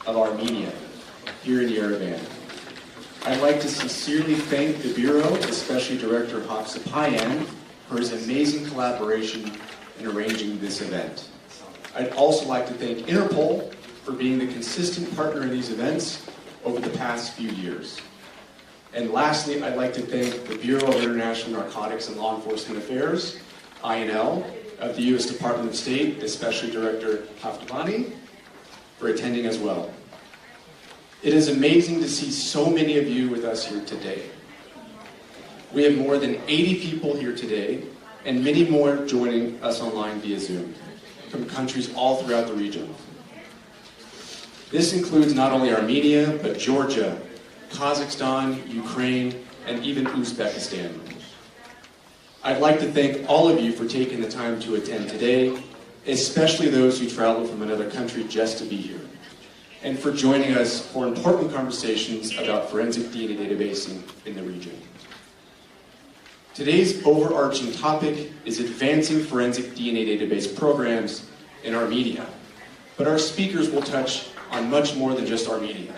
of Armenia here in Yerevan. I'd like to sincerely thank the Bureau, especially Director Hapsapayan, for his amazing collaboration in arranging this event. I'd also like to thank Interpol for being the consistent partner in these events over the past few years. And lastly, I'd like to thank the Bureau of International Narcotics and Law Enforcement Affairs, INL, of the U.S. Department of State, especially Director Haftabani, for attending as well. It is amazing to see so many of you with us here today. We have more than 80 people here today, and many more joining us online via Zoom, from countries all throughout the region. This includes not only Armenia, but Georgia, Kazakhstan, Ukraine, and even Uzbekistan. I'd like to thank all of you for taking the time to attend today, especially those who traveled from another country just to be here, and for joining us for important conversations about forensic DNA databasing in the region. Today's overarching topic is advancing forensic DNA database programs in Armenia, but our speakers will touch on much more than just Armenia.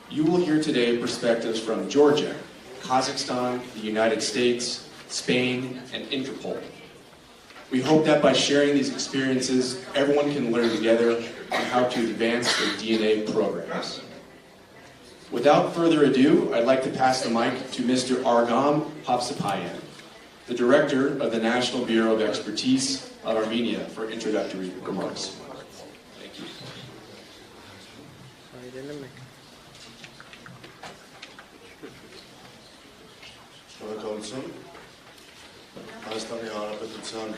You will hear today perspectives from Georgia, Kazakhstan, the United States, Spain, and Interpol. We hope that by sharing these experiences, everyone can learn together on how to advance their DNA programs. Without further ado, I'd like to pass the mic to Mr. Argam Hapsapayan, the Director of the National Bureau of Expertise of Armenia, for introductory remarks. Thank you. Շնորհակալություն Հայաստանի Հանրապետության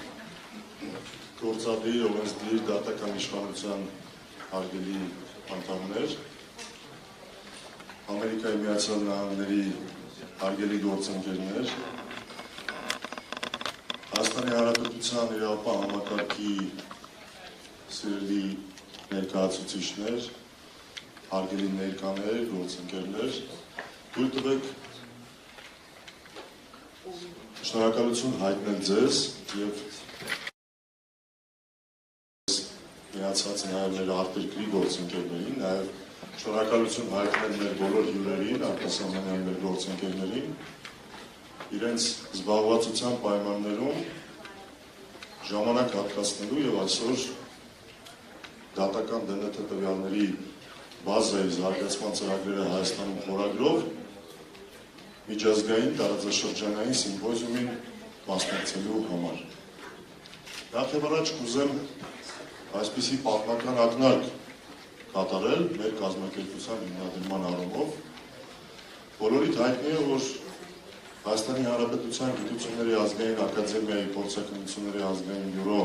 գործադիր օրենսդիր դատական իշխանության հարգելի անդամներ, Ամերիկայի Միացյալ Նահանգների հարգելի գործընկերներ, Հայաստանի Հանրապետության իրավապահ համակարգի սիրելի ներկայացուցիչներ, հարգելի ներկաներ, գործընկերներ, թույլ տվեք շնորհակալություն հայտնել ձեզ եւ միացած նաեւ մեր արտերկրի գործընկերներին, նաեւ շնորհակալություն հայտնել մեր բոլոր հյուրերին, արտասահմանյան մեր գործընկերներին, իրենց զբաղվածության պայմաններում ժամանակ հատկացնելու եւ այսօր դատական ԴՆԹ տվյալների բազայի զարգացման ծրագրերը Հայաստանում խորագրով միջազգային տարածաշրջանային սիմպոզիումին մասնակցելու համար։ Նախ եւ առաջ կուզեմ այսպիսի պատմական ակնարկ կատարել մեր կազմակերպության հիմնադրման առումով։ Բոլորիդ հայտնի է, որ Հայաստանի Հանրապետության Գիտությունների ազգային ակադեմիայի փորձաքննությունների ազգային բյուրո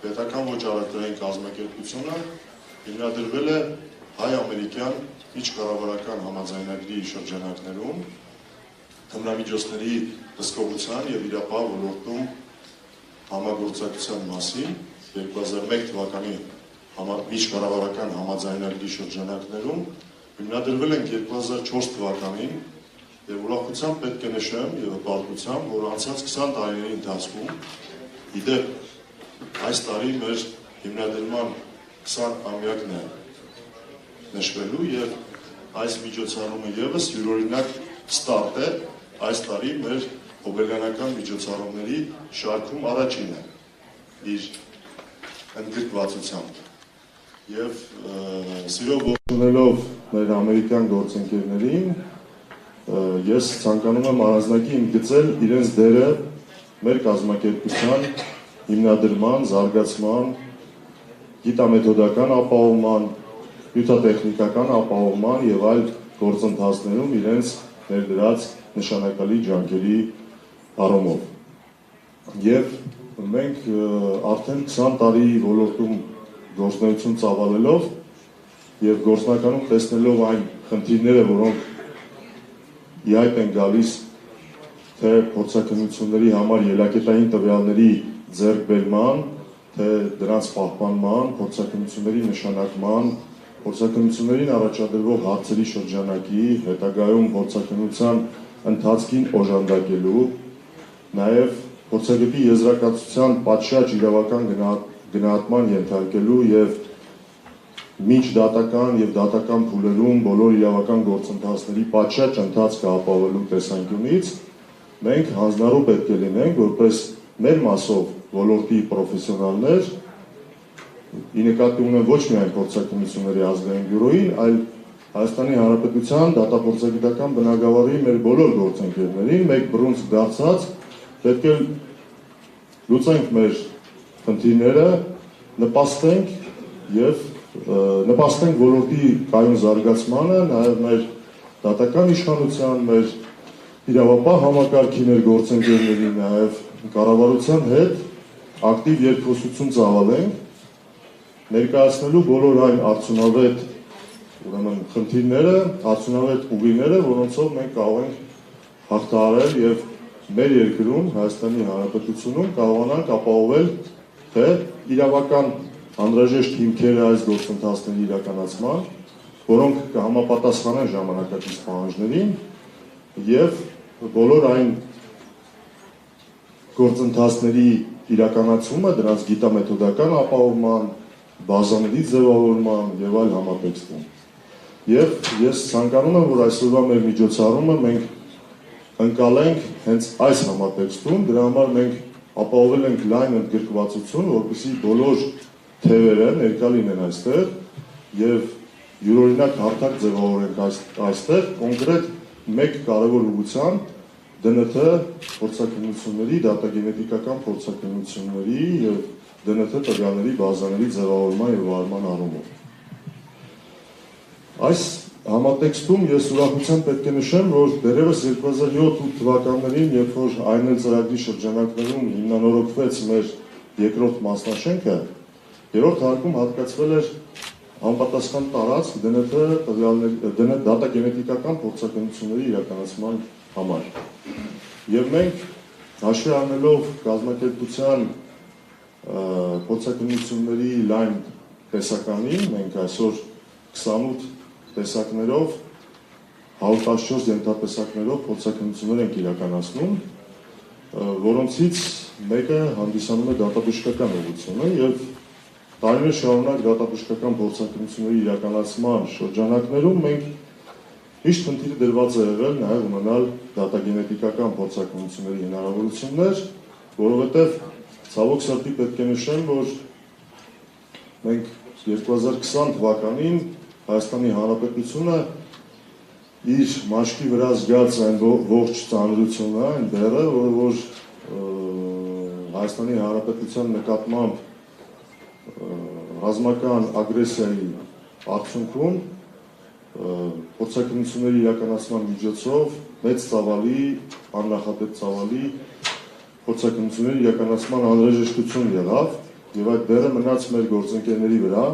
պետական ոչ առևտրային կազմակերպությունը հիմնադրվել է հայ-ամերիկյան միջկառավարական համաձայնագրի շրջանակներում թմրամիջոցների հսկողության եւ իրապահ ոլորտում համագործակցության մասին 2001 թվականի միջկառավարական համաձայնագրի շրջանակներում հիմնադրվել են 2004 թվականին եւ ուրախությամբ պետք է նշեմ եւ հպարտությամբ, որ անցած 20 տարիների ընթացքում իդեպ այս տարի մեր հիմնադրման 20-ամյակն է նշվելու եւ այս միջոցառումը եւս յուրօրինակ ստարտ է այս տարի մեր հոբելյանական միջոցառումների շարքում առաջինն է իր ընդգրկվածությամբ եւ սիրով ողջունելով մեր ամերիկյան գործընկերներին ես ցանկանում եմ առանձնակի ընդգծել իրենց դերը մեր կազմակերպության հիմնադրման, զարգացման, գիտամեթոդական ապահովման, հյութատեխնիկական ապահովման եւ այլ գործընթացներում իրենց ներդրած նշանակալի ջանքերի առումով։ Եվ մենք արդեն 20 տարի ոլորտում գործունեություն ծավալելով եւ գործնականում տեսնելով այն խնդիրները, որոնք իհայտ են գալիս թե փորձաքննությունների համար ելակետային տվյալների ձեռքբերման, թե դրանց պահպանման, փորձաքննությունների նշանակման, փորձաքննություններին առաջադրվող հարցերի շրջանակի, հետագայում փորձաքննության ընթացքին օժանդակելու, նաև փորձագետի եզրակացության պատշաճ իրավական գնահատման ենթարկելու եւ միջդատական եւ դատական փուլերում բոլոր իրավական գործընթացների պատշաճ ընթացքը ապահովելու տեսանկյունից մենք հանձնառու պետք է լինենք, որպես մեր մասով ոլորտի պրոֆեսիոնալներ, ի նկատի ունեմ ոչ միայն փորձաքննությունների ազգային բյուրոին, այլ Հայաստանի Հանրապետության դատափորձագիտական բնագավառի մեր բոլոր գործընկերներին, մեկ բռունցք դարձած, պետք է լուծենք մեր խնդիրները, նպաստենք ոլորտի կայուն զարգացմանը, նաև մեր դատական իշխանության, մեր իրավապահ համակարգի մեր գործընկերների, նաև կառավարության հետ ակտիվ երկխոսություն ծավալենք, ներկայացնելու բոլոր այն արդյունավետ խնդիրները, արդյունավետ ուղիները, որոնցով մենք կարող ենք հաղթահարել եւ մեր երկրում, Հայաստանի Հանրապետությունում կարողանանք ապահովել թե իրավական անհրաժեշտ հիմքերը այս գործընթացների իրականացման, որոնք կհամապատասխանեն ժամանակակից պահանջներին եւ բոլոր այն գործընթացների իրականացումը, դրանց գիտամեթոդական ապահովման, բազաների ձևավորման եւ այլ համատեքստում։ Եվ ես ցանկանում եմ, որ այսօրվա մեր միջոցառումը մենք ընկալենք հենց այս համատեքստում, դրա համար մենք ապահովել ենք լայն ընդգրկվածություն, որպեսզի բոլոր թևերը ներկա լինեն այստեղ եւ յուրօրինակ հարթակ ձևավորենք այստեղ կոնկրետ մեկ կարևոր ուղղությամբ ԴՆԹ փորձաքննությունների, դատագենետիկական փորձաքննությունների եւ ԴՆԹ տվյալների բազաների ձևավորման եւ վարման առումով։ Այս համատեքստում ես ուրախությամբ պետք է նշեմ, որ դեռևս 2007 թվականներին, երբ որ այն էլ ծրագրի շրջանակներում հիմնանորոգվեց մեր երկրորդ մասնաշենքը, երրորդ հարկում հատկացվել էր համապատասխան տարածք ԴՆԹ դատագենետիկական փորձաքննությունների իրականացման համար։ Եվ մենք հաշվի առնելով կազմակերպության փորձաքննությունների լայն տեսականին, մենք այսօր 28 տեսակներով, 114 ենթատեսակներով փորձաքննություններ ենք իրականացնում, որոնցից մեկը հանդիսանում է դատաբժշկական ուղղությունը եւ տարիներ շարունակ դատաբժշկական փորձաքննությունների իրականացման շրջանակներում մենք միշտ խնդիրը դրված է եղել նաև ունենալ դատագենետիկական փորձաքննությունների հնարավորություններ, որովհետև ցավոք սրտի պետք է նշեմ, որ մենք 2020 թվականին Հայաստանի Հանրապետությունը իր մաշկի վրա զգաց այն ողջ ծանրությունը, այն բեռը, որ Հայաստանի Հանրապետության նկատմամբ ռազմական ագրեսիայի արդյունքում փորձաքննությունների իրականացման միջոցով մեծ ծավալի, աննախադեպ ծավալի փորձաքննությունների իրականացման անհրաժեշտություն եղավ եւ այդ բեռը մնաց մեր գործընկերների վրա։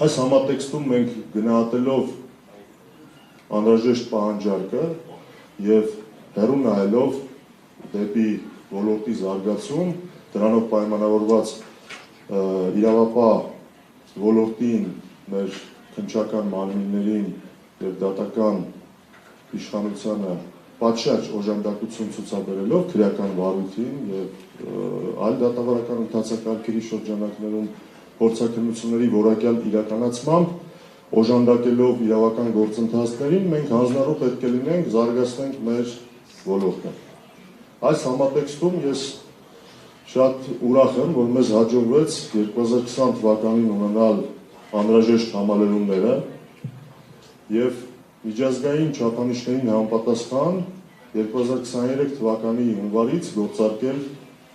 Այս համատեքստում մենք գնահատելով անհրաժեշտ պահանջարկը եւ հեռու նայելով դեպի ոլորտի զարգացում, դրանով պայմանավորված իրավապահ ոլորտին, մեր քննչական մարմիններին եւ դատական իշխանությանը պատշաճ օժանդակություն ցուցաբերելով քրեական վարույթին եւ այլ դատավարական ընթացակարգերի շրջանակներում փորձաքննությունների որակյալ իրականացմամբ օժանդակելով իրավական գործընթացներին մենք հանձնառու պետք է լինենք զարգացնենք մեր ոլորտը։ Այս համատեքստում ես շատ ուրախ եմ, որ մեզ հաջողվեց 2020 թվականին ունենալ անհրաժեշտ համալրումները եւ միջազգային չափանիշներին համապատասխան 2023 թվականի հունվարից գործարկել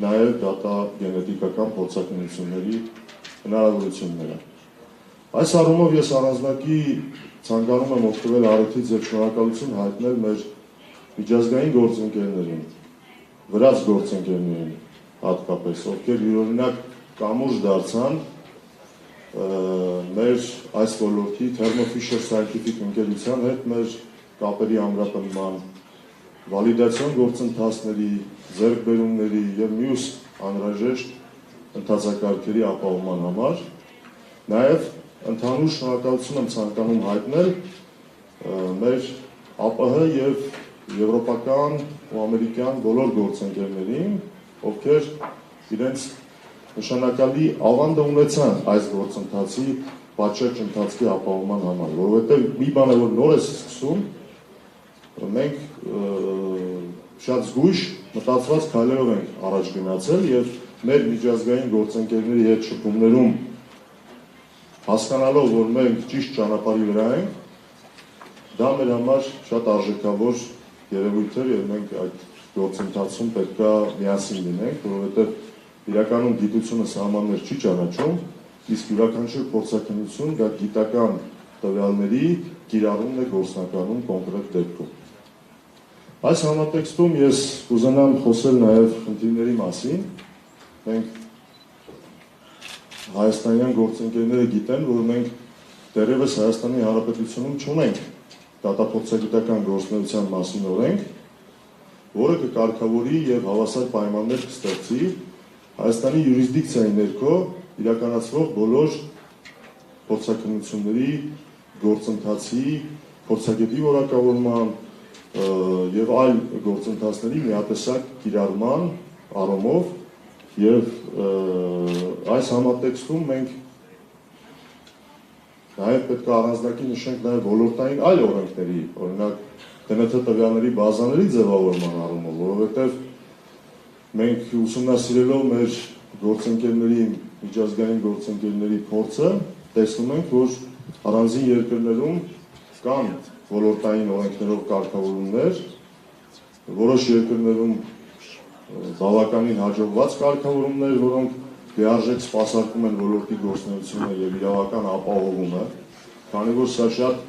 նաեւ դատագենետիկական փորձաքննությունների հնարավորությունները։ Այս առումով ես առանձնակի ցանկանում եմ օգտվել առիթից եւ շնորհակալություն հայտնել մեր միջազգային գործընկերներին, վրաց գործընկերներին հատկապես, ովքեր յուրօրինակ կամուրջ դարձան մեր այս ոլորտի Thermo Fisher Scientific ընկերության հետ մեր կապերի ամրապնդման, վալիդացիոն գործընթացների, ձեռքբերումների եւ մյուս անհրաժեշտ ընթացակարգերի ապահովման համար, նաեւ ընդհանուր շնորհակալություն եմ ցանկանում հայտնել մեր ԱՊՀ եւ եվրոպական ու ամերիկյան բոլոր գործընկերներին, ովքեր իրենց նշանակալի ավանդը ունեցան այս գործընթացի պատշաճ ընթացքի ապահովման համար, որովհետև մի բան է, որ նոր է սկսում, մենք շատ զգույշ մտածված քայլերով ենք առաջ գնացել եւ մեր միջազգային գործընկերների հետ շփումներում հասկանալով, որ մենք ճիշտ ճանապարհի վրա ենք, դա մեր համար շատ արժեքավոր երևույթ էր եւ մենք այդ գործընթացում պետք է միասին լինենք, որովհետեւ իրականում գիտությունը սահմաններ չի ճանաչում, իսկ յուրաքանչյուր փորձաքննություն դա գիտական տվյալների կիրառումն է գործնականում կոնկրետ դեպքում։ Այս համատեքստում ես կուզենամ խոսել նաեւ խնդիրների մասին։ Մենք հայաստանյան գործընկերները գիտեն, որ մենք դեռևս Հայաստանի Հանրապետությունում չունենք դատափորձագիտական գործունեության մասին օրենք, որը կկարգավորի եւ հավասար պայմաններ կստեղծի Հայաստանի յուրիսդիկցիայի ներքո իրականացվող բոլոր փորձաքննությունների գործընթացի, փորձագետի որակավորման եւ այլ գործընթացների միատեսակ կիրառման առումով եւ այս համատեքստում մենք նաեւ պետք է առանձնակի նշենք նաեւ ոլորտային այլ օրենքների, օրինակ ԴՆԹ տվյալների բազաների ձևավորման առումով, որովհետեւ մենք ուսումնասիրելով մեր գործընկերների, միջազգային գործընկերների փորձը, տեսնում ենք, որ առանձին երկրներում կան ոլորտային օրենքներով կարգավորումներ, որոշ երկրներում բավականին հաջողված կարգավորումներ, որոնք լիարժեք սպասարկում են ոլորտի գործունեությունը եւ իրավական ապահովումը, քանի որ սա շատ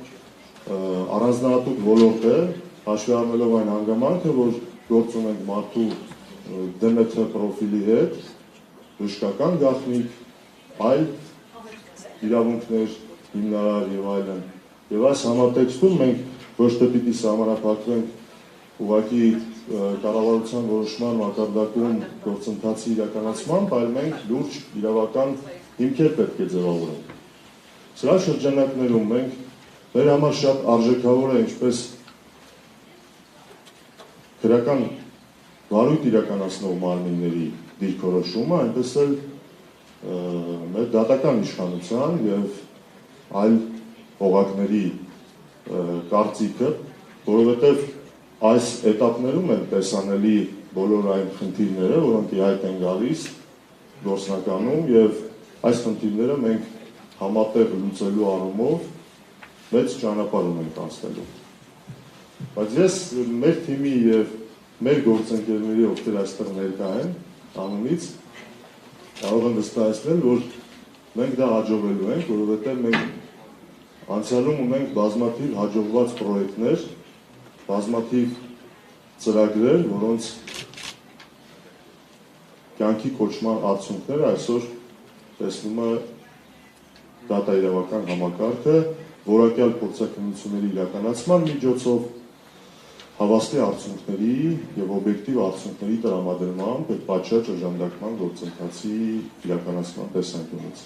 առանձնահատուկ ոլորտ է, հաշվի առնելով այն հանգամանքը, որ գործ ունենք մարդու ԴՆԹ պրոֆիլի հետ, բժշկական գաղտնիք, այլ իրավունքներ, հիմնարար եւ այլն։ Եվ այս համատեքստում մենք ոչ թե պիտի սահմանափակվենք ուղղակի կառավարության որոշման մակարդակում գործընթացի իրականացմամբ, այլ մենք լուրջ իրավական հիմքեր պետք է ձևավորենք։ Սրա շրջանակներում մենք մեր համար շատ արժեքավոր է ինչպես քրական վարույթ իրականացնող մարմինների դիրքորոշումը, այնպես էլ մեր դատական իշխանության եւ այլ օղակների կարծիքը, որովհետեւ այս էտապներում են տեսանելի բոլոր այն խնդիրները, որոնք ի հայտ են գալիս գործնականում եւ այս խնդիրները մենք համատեղ լուծելու առումով մեծ ճանապարհ ունենք անցնելու։ Բայց ես մեր թիմի եւ մեր գործընկերների, ովքեր այստեղ ներկա են, անունից կարող եմ վստահեցնել, որ մենք դա հաջողելու ենք, որովհետեւ մենք անցյալում ունենք բազմաթիվ հաջողված պրոյեկտներ, բազմաթիվ ծրագրեր, որոնց կյանքի կոչման արդյունքները այսօր տեսնում է դատաիրավական համակարգը, որակյալ փորձաքննությունների իրականացման միջոցով հավաստի արդյունքների եւ օբյեկտիվ արդյունքների տրամադրմամբ այդ պատշաճ օժանդակման գործընթացի իրականացման տեսանկյունից։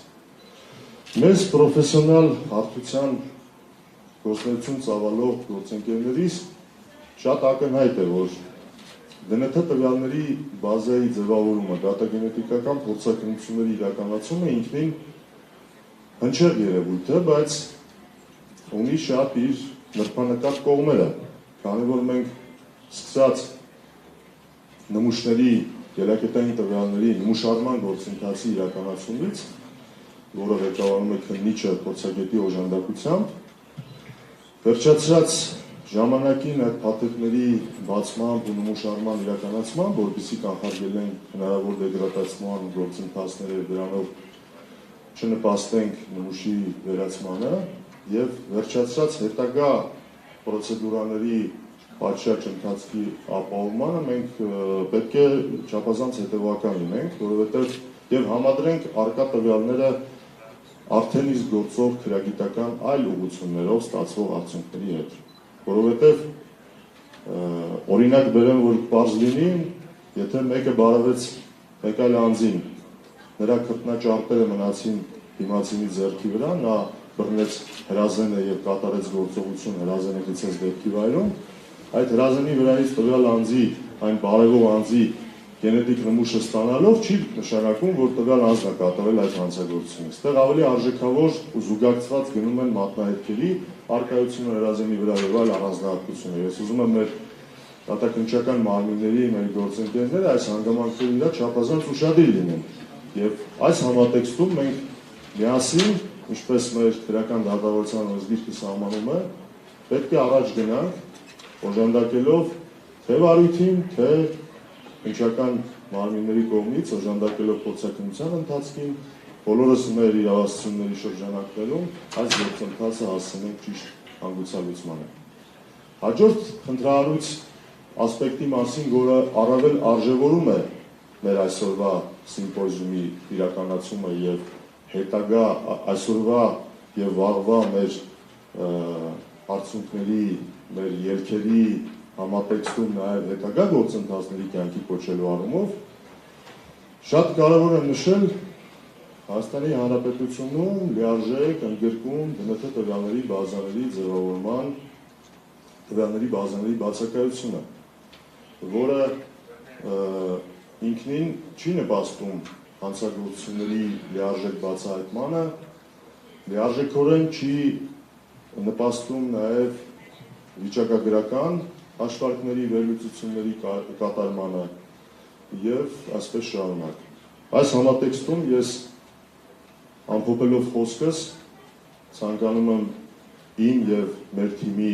Մեզ պրոֆեսիոնալ հարթության գործունեություն ծավալող գործընկերներից շատ ակնհայտ է, որ ԴՆԹ տվյալների բազայի ձևավորումը, դատագենետիկական փորձաքննությունների իրականացումը ինքնին հնչեղ երևույթ է, բայց ունի շատ իր նրբանկատ կողմերը, քանի որ մենք սկսած նմուշների, ելակետային տվյալների նմուշարման գործընթացի իրականացումից, որը ղեկավարում է քննիչը փորձագետի օժանդակությամբ, վերջացրած ժամանակին այդ փաթեթների բացմամբ ու նմուշարման իրականացմամբ, որպեսզի կանխարգելեն հնարավոր դեգրադացման գործընթացները, դրանով չնպաստենք նմուշի վերացմանը եւ վերջացրած հետագա պրոցեդուրաների պատշաճ ընթացքի ապահովմանը մենք պետք է չափազանց հետևական լինենք, որովհետեւ եւ համադրենք արկա տվյալները արդեն իսկ գործող քրագիտական այլ ուղղություններով ստացվող արդյունքների հետ, որովհետեւ օրինակ բերեմ, որ պարզ լինի, եթե մեկը բարևեց մեկ այլ անձին, նրա քրտնաճարպերը մնացին դիմացինի ձեռքի վրա, նա բռնեց հրազենը եւ կատարեց գործողություն հրազենը գցեց դեպքի վայրում, այդ հրազենի վրայից տվյալ անձի, այն բարևող անձի գենետիկ նմուշը ստանալով չի նշանակում, որ տվյալ անձն է կատարել այդ հանցագործությունը։ Այստեղ ավելի արժեքավոր ու զուգակցված գնում են մատնահետքերի առկայությունը հրազենի վրա եւ այլ առանձնահատկություններ։ Ես ուզում եմ մեր դատաքննչական մարմինների մեր գործընկերները այս հանգամանքների վրա չափազանց ուշադիր լինեն։ Եվ այս համատեքստում մենք միասին, ինչպես մեր քրեական դատավարության օրենսգիրքը սահմանում է, պետք է առաջ գնանք, օժանդակելով թե վարույթին, թե քննչական մարմինների կողմից օժանդակելով փորձաքննության ընթացքին, բոլորս մեր իրավասությունների շրջանակներում այս գործընթացը հասցնենք ճիշտ հանգուցալուծմանը։ Հաջորդ խնդրահարույց ասպեկտի մասին, որը առավել արժևորում է մեր այսօրվա սիմպոզիումի իրականացումը եւ հետագա այսօրվա եւ վաղվա մեր արդյունքների, մեր ելքերի համատեքստում նաև հետագա գործընթացների կյանքի կոչելու առումով շատ կարևոր է նշել Հայաստանի Հանրապետությունում լիարժեք ընդգրկում ԴՆԹ տվյալների բազաների ձևավորման տվյալների բազաների բացակայությունը, որը ինքնին չի նպաստում հանցագործությունների լիարժեք բացահայտմանը, լիարժեքորեն չի նպաստում նաև վիճակագրական հաշվարկների վերլուծությունների կատարմանը եւ այսպես շարունակ։ Այս համատեքստում ես ամփոփելով խոսքս ցանկանում եմ իմ եւ մեր թիմի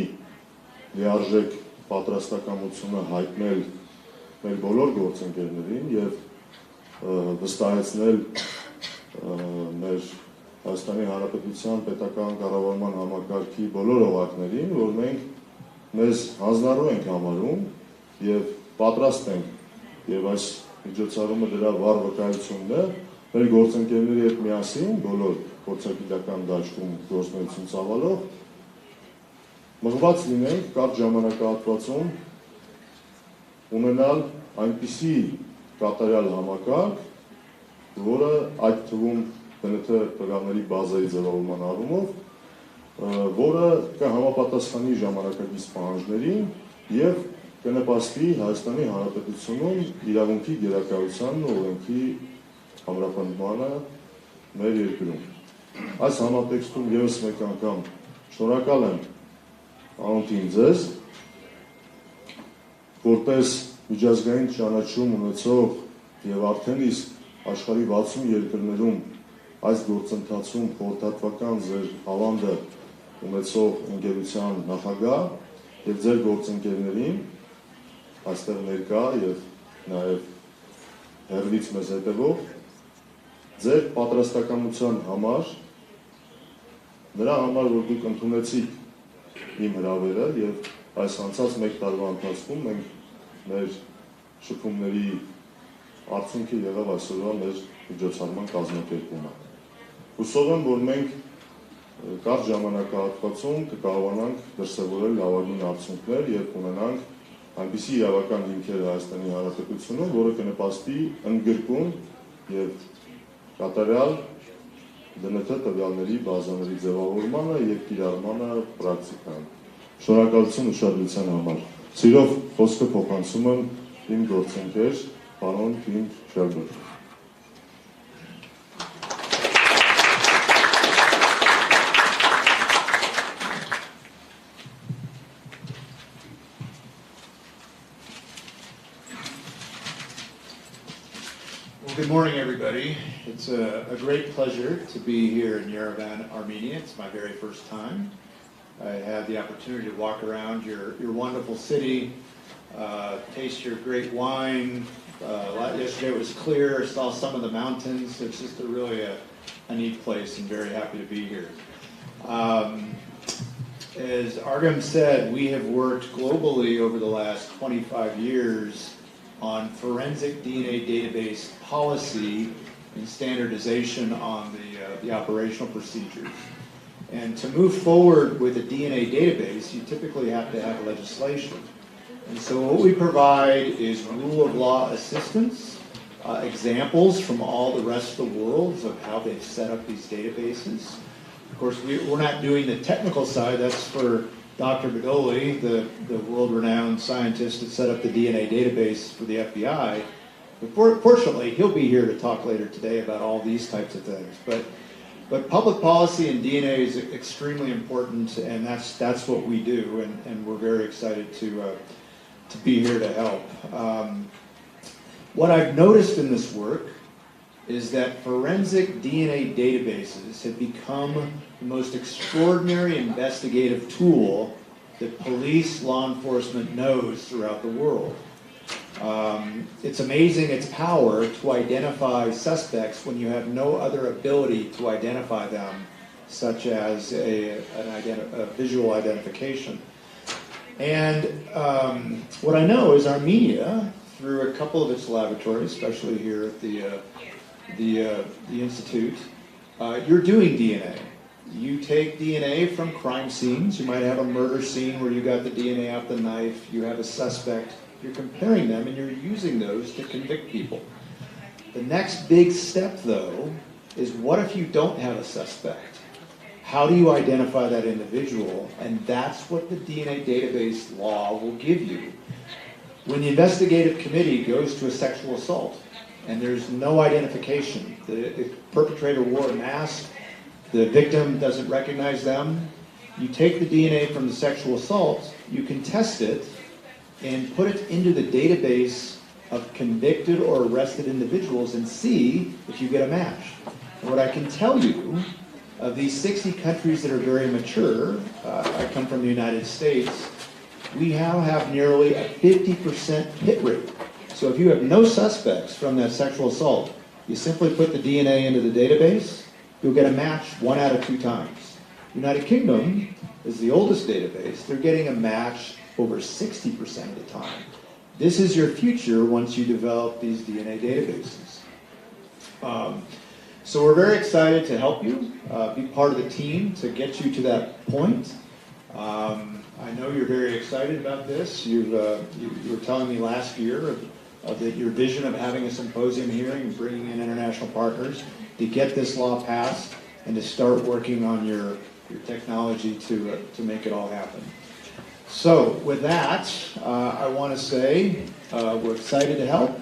լիարժեք պատրաստակամությունը հայտնել մեր բոլոր գործընկերներին եւ վստահեցնել մեր Հայաստանի Հանրապետության պետական կառավարման համակարգի բոլոր օղակներին, որ մենք մեզ հանձնառու ենք համարում եւ պատրաստ ենք եւ այս միջոցառումը դրա վառ վկայությունն է մեր գործընկերների հետ միասին բոլոր փորձագիտական դաշտում գործունեություն ծավալող մղված լինենք կարճ ժամանակահատվածում ունենալ այնպիսի կատարյալ համակարգ, որը այդ թվում ԴՆԹ տվյալների բազայի ձևավորման առումով, որը կհամապատասխանի ժամանակակից պահանջներին եւ կնպաստի Հայաստանի Հանրապետությունում իրավունքի գերակայությանն ու օրենքի ամրապնդմանը մեր երկրում։ Այս համատեքստում եւս մեկ անգամ շնորհակալ եմ անոնտին ձեզ, որպես միջազգային ճանաչում ունեցող եւ արդեն իսկ աշխարհի 60 երկրներում այս գործընթացում խորհրդատվական ձեր ավանդը ունեցող ընկերության նախագահ եւ ձեր գործընկերներին այստեղ ներկա եւ նաեւ հերվից մեզ հետևող ձեր պատրաստակամության համար, նրա համար, որ դուք ընդունեցիք իմ հրավերը եւ այս անցած մեկ տարվա ընթացքում մենք մեր շփումների արդյունքը եղավ այսօրվա մեր միջոցառման կազմակերպումը։ Հուսով եմ, որ մենք կարճ ժամանակահատվածում կկարողանանք դրսևորել լավագույն արդյունքներ եւ ունենանք այնպիսի իրավական հիմքեր Հայաստանի Հանրապետությունում, որը կնպաստի ընդգրկում եւ կատարյալ ԴՆԹ տվյալների բազաների ձևավորմանը եւ կիրառմանը պրակտիկան։ Շնորհակալություն ուշադրության համար։ Սիրով խոսքը փոխանցում եմ իմ գործընկեր պարոն Թիմ Շերբեր։ Good morning, everybody. It's a great pleasure to be here in Yerevan, Armenia. It's my very first time. I had the opportunity to walk around your wonderful city, taste your great wine. Yesterday it was clear, saw some of the mountains. It's just really a neat place and very happy to be here. As Argam said, we have worked globally over the last 25 years on forensic DNA database policy and standardization on the operational procedures. And to move forward with a DNA database, you typically have to have legislation. And so what we provide is rule of law assistance, examples from all the rest of the world of how they've set up these databases. Of course, we're not doing the technical side. That's for Dr. Bedoli, the world-renowned scientist that set up the DNA database for the FBI. Fortunately, he'll be here to talk later today about all these types of things. But public policy and DNA is extremely important, and that's what we do, and we're very excited to be here to help. What I've noticed in this work is that forensic DNA databases have become the most extraordinary investigative tool that police, law enforcement knows throughout the world. It's amazing its power to identify suspects when you have no other ability to identify them, such as a visual identification. And what I know is Armenia, through a couple of its laboratories, especially here at the Institute, you're doing DNA. You take DNA from crime scenes. You might have a murder scene where you got the DNA off the knife. You have a suspect. You're comparing them, and you're using those to convict people. The next big step, though, is what if you don't have a suspect? How do you identify that individual? And that's what the DNA database law will give you. When the investigative committee goes to a sexual assault, and there's no identification, the perpetrator wore a mask, the victim doesn't recognize them, you take the DNA from the sexual assault, you can test it, and put it into the database of convicted or arrested individuals and see if you get a match. And what I can tell you, of these 60 countries that are very mature, I come from the United States, we now have nearly a 50% hit rate. So if you have no suspects from that sexual assault, you simply put the DNA into the database, you'll get a match 1 out of 2 times. United Kingdom is the oldest database. They're getting a match over 60% of the time. This is your future once you develop these DNA databases. So we're very excited to help you, be part of the team to get you to that point. I know you're very excited about this. You were telling me last year of your vision of having a symposium here and bringing in international partners to get this law passed and to start working on your technology to make it all happen. So with that, I want to say we're excited to help.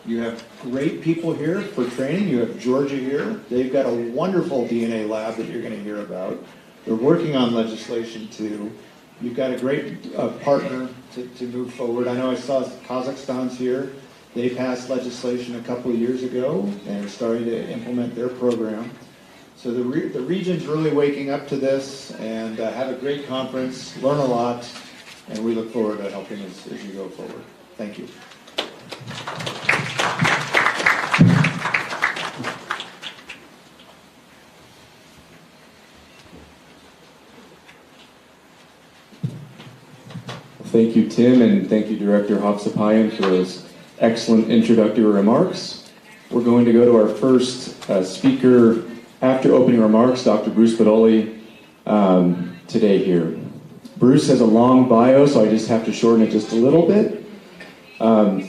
You have great people here for training. You have Georgia here. They've got a wonderful DNA lab that you're going to hear about. They're working on legislation too. You've got a great partner to move forward. I know I saw Kazakhstan's here. They passed legislation a couple of years ago and are starting to implement their program. So the region's really waking up to this, and have a great conference, learn a lot, and we look forward to helping as you go forward. Thank you. Thank you, Tim, and thank you, Director Hopsapayan, for those excellent introductory remarks. We're going to go to our first speaker after opening remarks, Dr. Bruce Badoli, today here. Bruce has a long bio, so I just have to shorten it just a little bit. From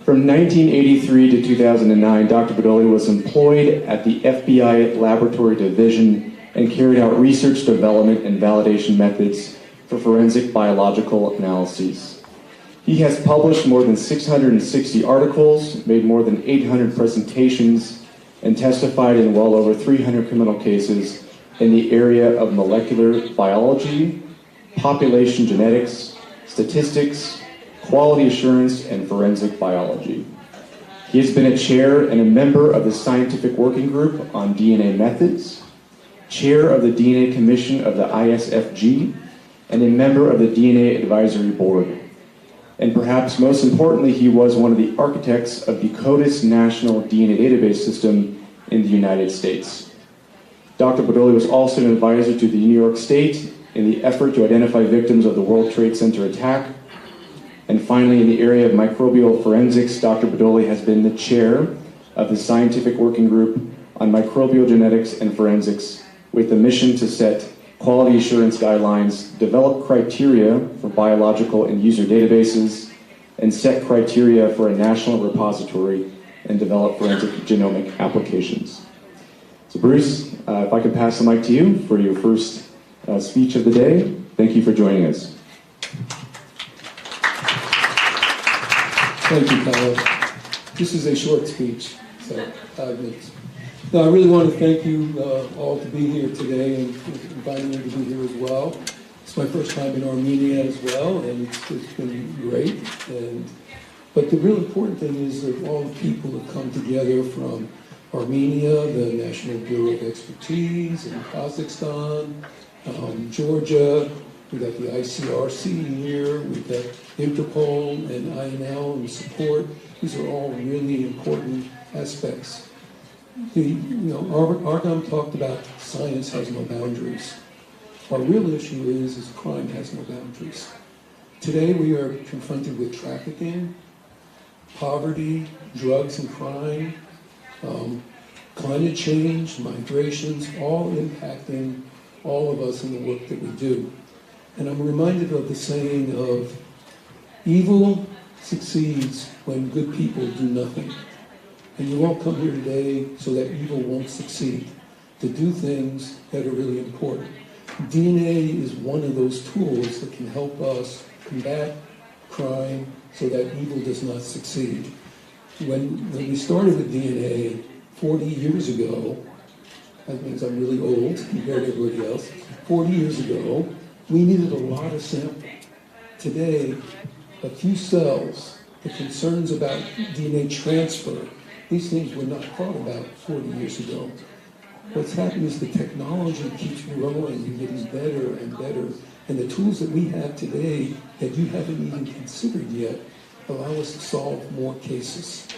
1983 to 2009, Dr. Badoli was employed at the FBI Laboratory Division and carried out research, development, and validation methods for forensic biological analyses. He has published more than 660 articles, made more than 800 presentations, and testified in well over 300 criminal cases in the area of molecular biology, population genetics, statistics, quality assurance, and forensic biology. He has been a chair and a member of the Scientific Working Group on DNA Methods, chair of the DNA Commission of the ISFG, and a member of the DNA Advisory Board. And perhaps most importantly, he was one of the architects of the CODIS National DNA Database System in the United States. Dr. Badoli was also an advisor to the New York State in the effort to identify victims of the World Trade Center attack. And finally, in the area of microbial forensics, Dr. Badoli has been the chair of the Scientific Working Group on Microbial Genetics and Forensics, with the mission to set quality assurance guidelines, develop criteria for biological and user databases, and set criteria for a national repository and develop forensic genomic applications. So Bruce, if I could pass the mic to you for your first speech of the day. Thank you for joining us. Thank you, Kyle. This is a short speech, so 5 minutes. No, I really want to thank you all to be here today and inviting me to be here as well. It's my first time in Armenia as well, and it's been great. But the real important thing is that all the people have come together from Armenia, the National Bureau of Expertise, and Kazakhstan, Georgia. We've got the ICRC here, we've got Interpol and INL and support. These are all really important aspects. Argam talked about science has no boundaries. Our real issue is crime has no boundaries. Today we are confronted with trafficking, poverty, drugs and crime, climate change, migrations, all impacting all of us in the work that we do. And I'm reminded of the saying of evil succeeds when good people do nothing. And you all come here today so that evil won't succeed, to do things that are really important. DNA is one of those tools that can help us combat crime so that evil does not succeed. When we started with DNA 40 years ago, that means I'm really old compared to everybody else, 40 years ago, we needed a lot of sample. Today, a few cells, the concerns about DNA transfer, these things were not thought about 40 years ago. What's happened is the technology keeps growing and getting better and better, and the tools that we have today that you haven't even considered yet allow us to solve more cases.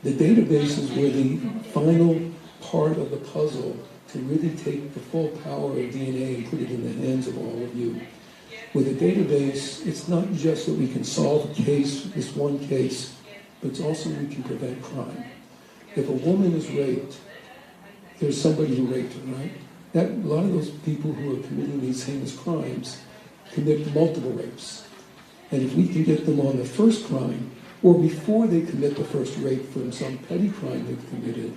The databases were the final part of the puzzle to really take the full power of DNA and put it in the hands of all of you. With a database, it's not just that we can solve a case, this one case, but it's also we can prevent crime. If a woman is raped, there's somebody who raped her, right? A lot of those people who are committing these heinous crimes commit multiple rapes. And if we can get them on the first crime, or before they commit the first rape from some petty crime they've committed,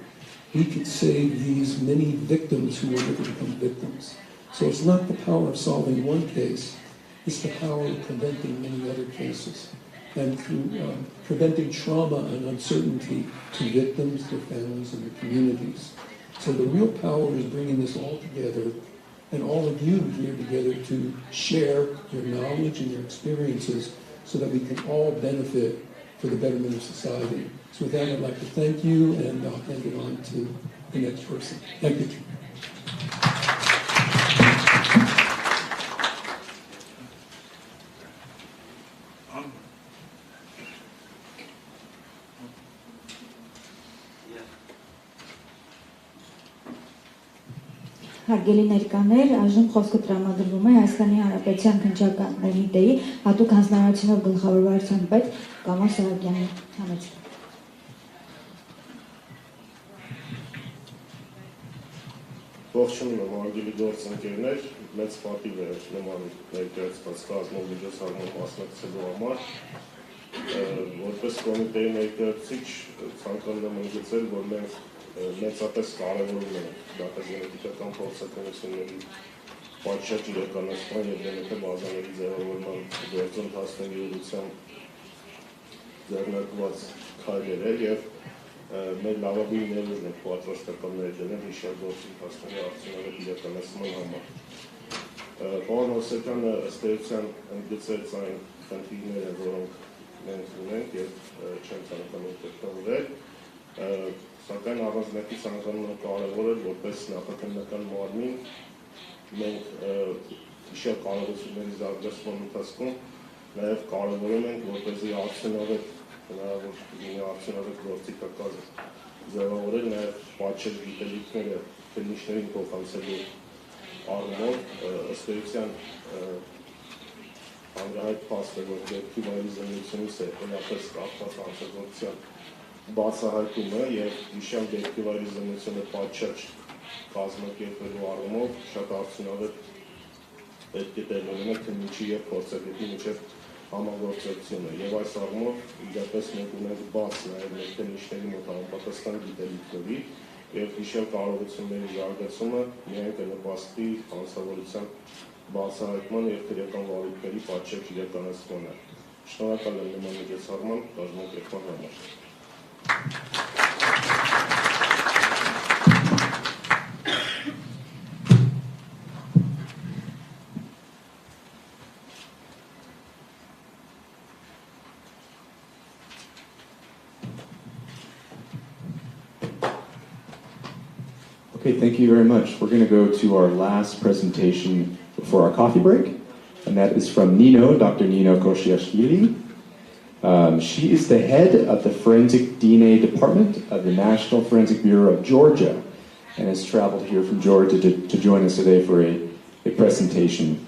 we could save these many victims who will never become victims. So it's not the power of solving one case, it's the power of preventing many other cases. And through preventing trauma and uncertainty to victims, their families, and their communities. So the real power is bringing this all together, and all of you here together to share your knowledge and your experiences so that we can all benefit for the betterment of society. So with that, I'd like to thank you, and I'll hand it on to the next person. Thank you. Հարգելի ներկաներ, այժմ խոսքը տրամադրվում է Հայաստանի Հանրապետության քննչական կոմիտեի հատուկ հանձնարարությունով գլխավոր վարչության պետ Կամալ Սահակյանի համեցեք։ Ողջունում եմ հարգելի գործընկերներ, մեծ պատիվ է նման ներկայացված կազմող միջոցառմանը մասնակցելու համար։ Որպես կոմիտեի ներկայացուցիչ ցանկանում եմ ընդգծել, որ մենք մեծապես կարևորում է դատագենետիկական փորձակնությունների պատշաճ իրականացման և դեմեթե բազաների ձևավորման գործընթացների ուղղությամբ ձեռնարկված քայլերը և մեր լավագույն ներուժն է պատրաստական ներդնել հիշյալ գործընթացների արդյունավետ իրականացման համար։ Պարոն Հովսեփյանը ըստ էության ընդգծեց այն խնդիրները, որոնք մենք ունենք և չեն ցանկանում կրկնվել, սակայն առանձնակի ցանկանում եմ կարևորել, որպես նախաքննական մարմին մենք հիշյալ կարողությունների զարգացման ընթացքում նաև կարևորում ենք, որպեսզի արդյունավետ հնարավոր լինի արդյունավետ գործիքակազմ ձևավորել նաև պատշաճ գիտելիքները քննիչներին փոխանցելու առումով ըստ էության հանրահայտ փաստ է, որ դեպքի վայրի զննությունից է բնապես կապված հանցագործության բացահայտումը և հիշյալ դեպքի վայրի զննությունը պատշաճ կազմակերպելու առումով շատ արդյունավետ պետք է տեղ ունենա քննիչի և փորձագետի միջև համագործակցությունը և այս առումով իրապես մենք ունենք բաց նաև մեր քննիչների մոտ համապատասխան գիտելիքների և հիշյալ կարողությունների զարգացումը միայն կնպաստի հանցավորության բացահայտման և քրեական վարույթների պատշաճ իրականացմանը։ Շնորհակալ եմ նման միջոցառման կազմակերպման համար։ Okay, thank you very much. We're going to go to our last presentation before our coffee break, and that is from Nino, Dr. Nino Koshiashvili. She is the head of the Forensic DNA Department of the National Forensic Bureau of Georgia, and has traveled here from Georgia to join us today for a presentation.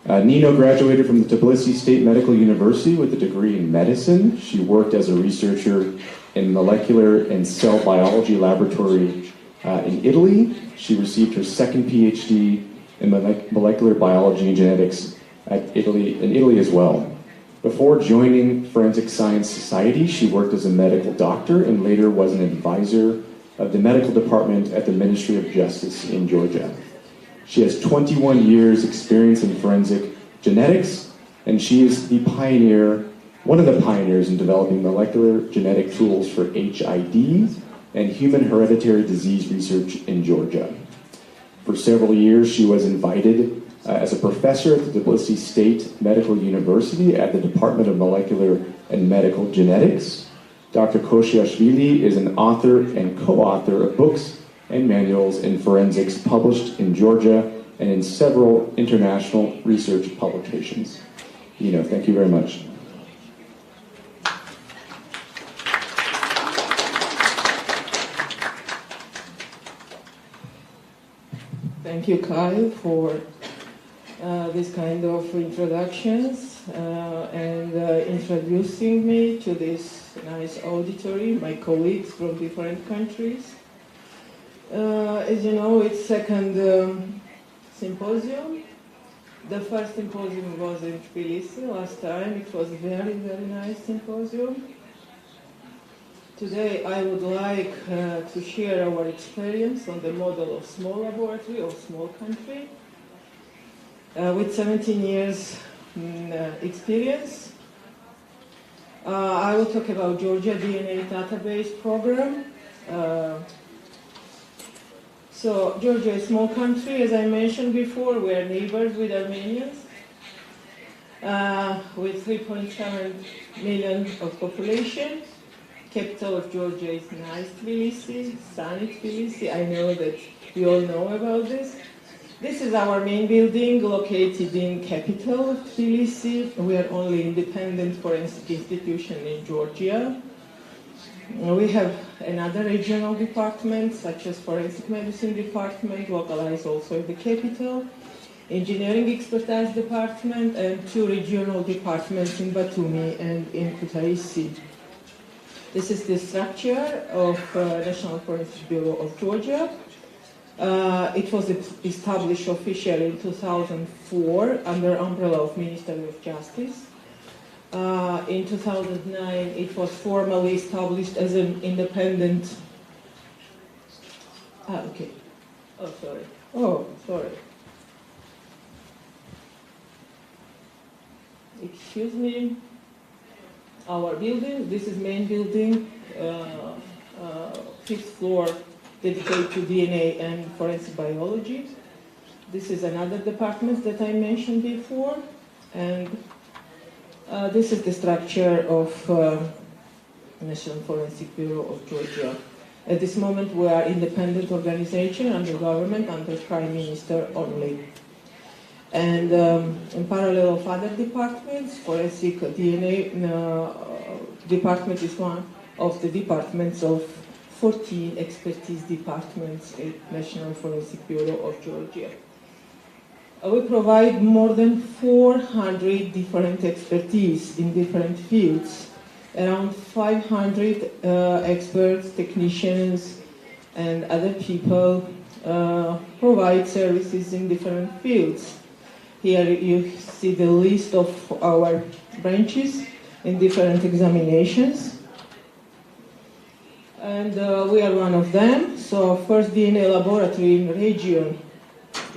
Nino graduated from the Tbilisi State Medical University with a degree in medicine. She worked as a researcher in molecular and cell biology laboratory in Italy. She received her second PhD in molecular biology and genetics in Italy as well. Before joining Forensic Science Society, she worked as a medical doctor and later was an advisor of the medical department at the Ministry of Justice in Georgia. She has 21 years experience in forensic genetics, and she is one of the pioneers in developing molecular genetic tools for HID and human hereditary disease research in Georgia. For several years, she was invited as a professor at the Tbilisi State Medical University at the Department of Molecular and Medical Genetics. Dr. Koshiashvili is an author and co-author of books and manuals in forensics published in Georgia and in several international research publications. Nino, thank you very much. Thank you, Kyle, for this kind of introductions and introducing me to this nice auditory, my colleagues from different countries. As you know, it's second symposium. The first symposium was in Tbilisi last time. It was very, very nice symposium. Today I would like to share our experience on the model of small laboratory or small country. With 17 years experience, I will talk about Georgia DNA database program. So Georgia is a small country, as I mentioned before. We are neighbors with Armenians, with 3.7 million of population. Capital of Georgia is nice Tbilisi, sunny Tbilisi. I know that you all know about this. This is our main building located in capital of Tbilisi. We are only independent forensic institution in Georgia. We have another regional department, such as forensic medicine department, localized also in the capital, engineering expertise department, and 2 regional departments in Batumi and in Kutaisi. This is the structure of National Forensic Bureau of Georgia. It was established officially in 2004 under umbrella of Ministry of Justice. In 2009, it was formally established as an independent. Okay. Oh, sorry. Excuse me. Our building. This is main building, 5th floor, dedicated to DNA and forensic biology. This is another department that I mentioned before, and this is the structure of National Forensic Bureau of Georgia. At this moment, we are independent organization under government, under Prime Minister only. And in parallel of other departments, forensic DNA department is one of the departments of 14 expertise departments at National Forensic Bureau of Georgia. We provide more than 400 different expertise in different fields. Around 500 experts, technicians, and other people provide services in different fields. Here you see the list of our branches in different examinations. And we are one of them. So first DNA laboratory in region,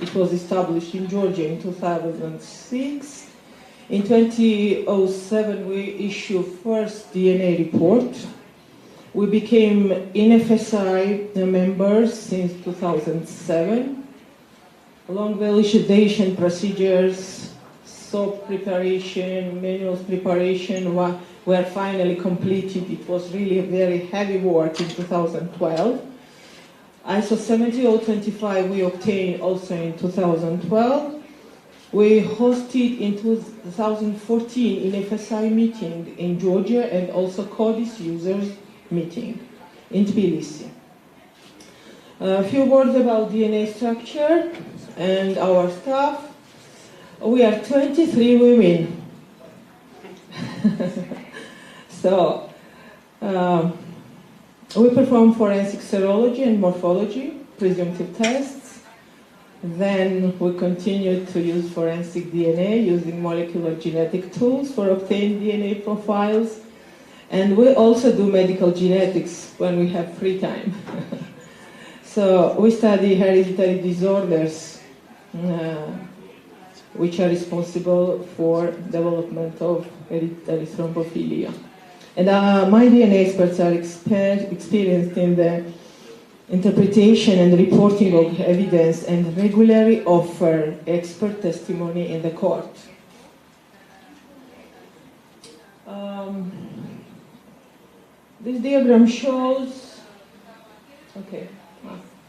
it was established in Georgia in 2006. In 2007, we issued first DNA report. We became NFSI members since 2007. Long validation procedures, soap preparation, manuals preparation were finally completed. It was really a very heavy work in 2012. ISO 17025 we obtained also in 2012. We hosted in 2014 an FSI meeting in Georgia and also CODIS users meeting in Tbilisi. A few words about DNA structure and our staff. We are 23 women. So, we perform forensic serology and morphology, presumptive tests. Then we continue to use forensic DNA using molecular genetic tools for obtaining DNA profiles. And we also do medical genetics when we have free time. So we study hereditary disorders which are responsible for development of hereditary thrombophilia. And my DNA experts are experienced in the interpretation and reporting of evidence and regularly offer expert testimony in the court. This diagram shows, okay,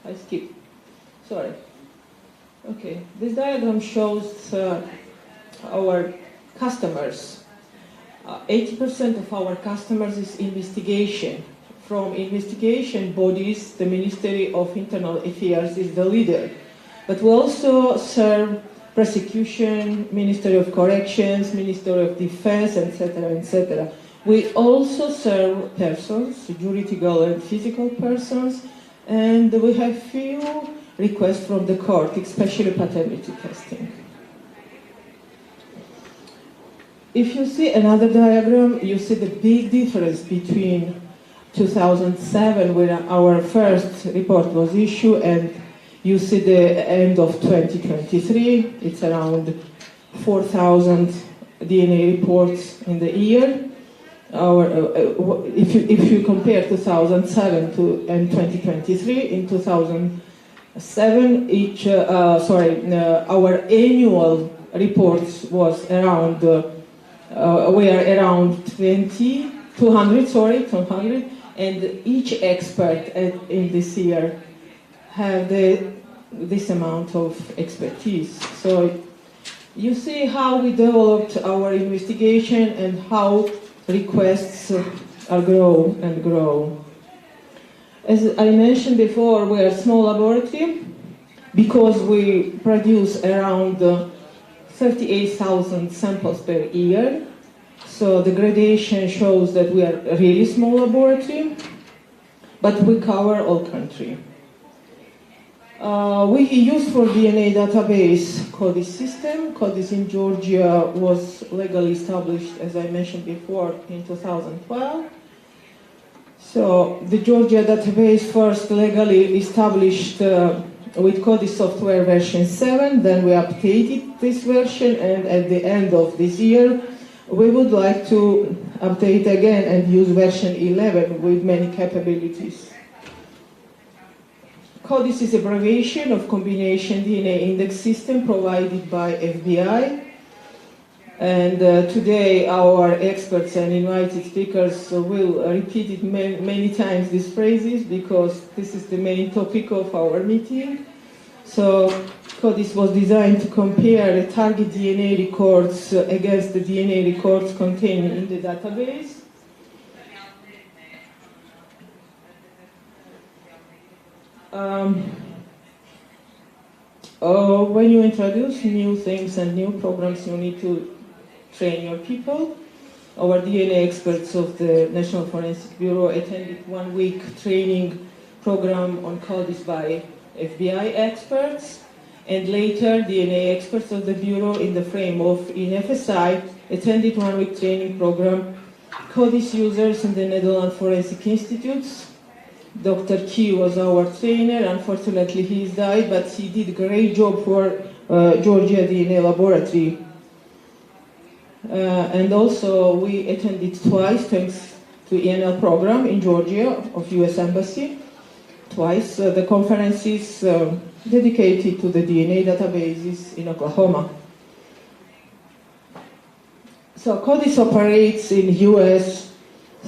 I skipped, sorry. Okay, this diagram shows our customers. 80% of our customers is investigation. From investigation bodies, the Ministry of Internal Affairs is the leader. But we also serve prosecution, Ministry of Corrections, Ministry of Defense, etc., etc. We also serve persons, juridical and physical persons, and we have few requests from the court, especially paternity testing. If you see another diagram, you see the big difference between 2007, when our first report was issued, and you see the end of 2023. It's around 4,000 DNA reports in the year. If you compare 2007 and 2023, in 2007, our annual reports was around, we are around 200, and each expert in this year have this amount of expertise. So you see how we developed our investigation and how requests are grow and grow. As I mentioned before, we are a small laboratory because we produce around 38,000 samples per year. So the gradation shows that we are a really small laboratory, but we cover all country. We use for DNA database CODIS system. CODIS in Georgia was legally established, as I mentioned before, in 2012. So the Georgia database first legally established with CODIS software version 7, then we updated this version, and at the end of this year, we would like to update again and use version 11 with many capabilities. CODIS is abbreviation of Combination DNA Index System provided by FBI. And today our experts and invited speakers will repeat it many times, these phrases, because this is the main topic of our meeting. So CODIS was designed to compare the target DNA records against the DNA records contained in the database. When you introduce new things and new programs, you need to train your people. Our DNA experts of the National Forensic Bureau attended 1 week training program on CODIS by FBI experts, and later DNA experts of the Bureau in the frame of NFSI attended 1 week training program. CODIS users in the Netherlands Forensic Institutes. Dr. Key was our trainer. Unfortunately, he's died, but he did a great job for Georgia DNA Laboratory. and also we attended twice thanks to ENL program in Georgia of US Embassy. Twice the conferences dedicated to the DNA databases in Oklahoma. So CODIS operates in US,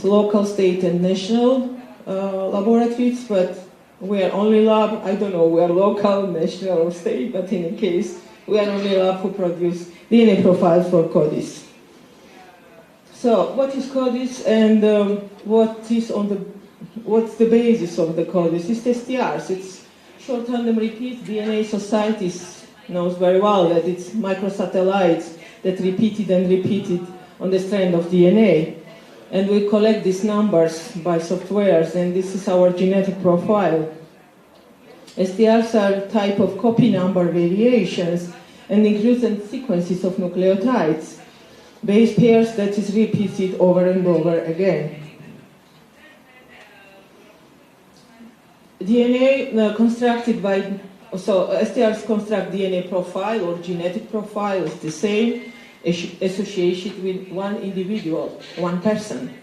local, state, and national laboratories, but we are only lab, I don't know, we are local, national, or state, but in any case, we are only lab who produce DNA profiles for CODIS. So what is CODIS and what's the basis of the CODIS? It's STRs. It's short tandem repeat. DNA Societies knows very well that it's microsatellites that repeated and repeated on the strand of DNA. And we collect these numbers by softwares, and this is our genetic profile. STRs are a type of copy number variations and include sequences of nucleotides, base pairs that is repeated over and over again. DNA constructed by, so STRs construct DNA profile or genetic profile is the same, associated with one individual, one person.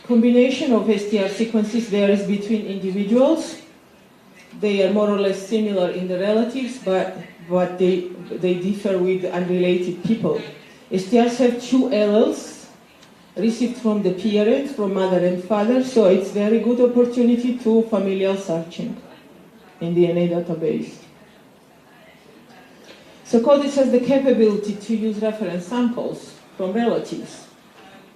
Combination of STR sequences varies between individuals. They are more or less similar in the relatives, but they differ with unrelated people. STRs have two alleles received from the parents, from mother and father, so it's very good opportunity to familial searching in DNA database. So CODIS has the capability to use reference samples from relatives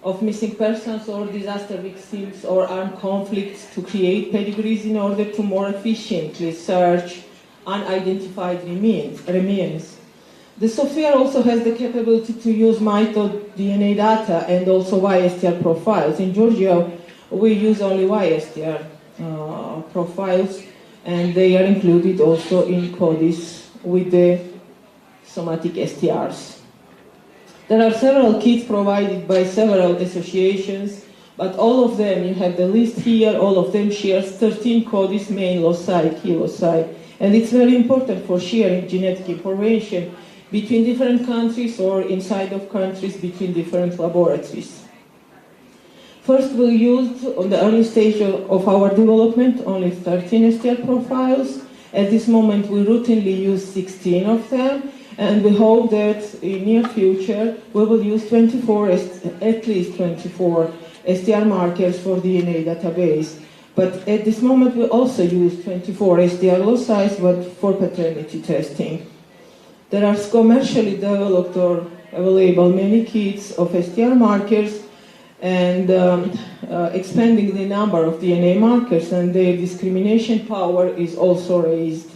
of missing persons or disaster victims or armed conflicts to create pedigrees in order to more efficiently search unidentified remains. The software also has the capability to use mitoDNA data and also YSTR profiles. In Georgia, we use only YSTR profiles, and they are included also in CODIS with the somatic STRs. There are several kits provided by several associations, but all of them, you have the list here, all of them share 13 CODIS main loci, key loci. And it's very important for sharing genetic information between different countries or inside of countries between different laboratories. First, we used, on the early stage of our development, only 13 STR profiles. At this moment, we routinely use 16 of them, and we hope that in near future, we will use at least 24 STR markers for DNA database. But at this moment, we also use 24 STR loci, but for paternity testing. There are commercially developed or available many kits of STR markers, and expanding the number of DNA markers and their discrimination power is also raised.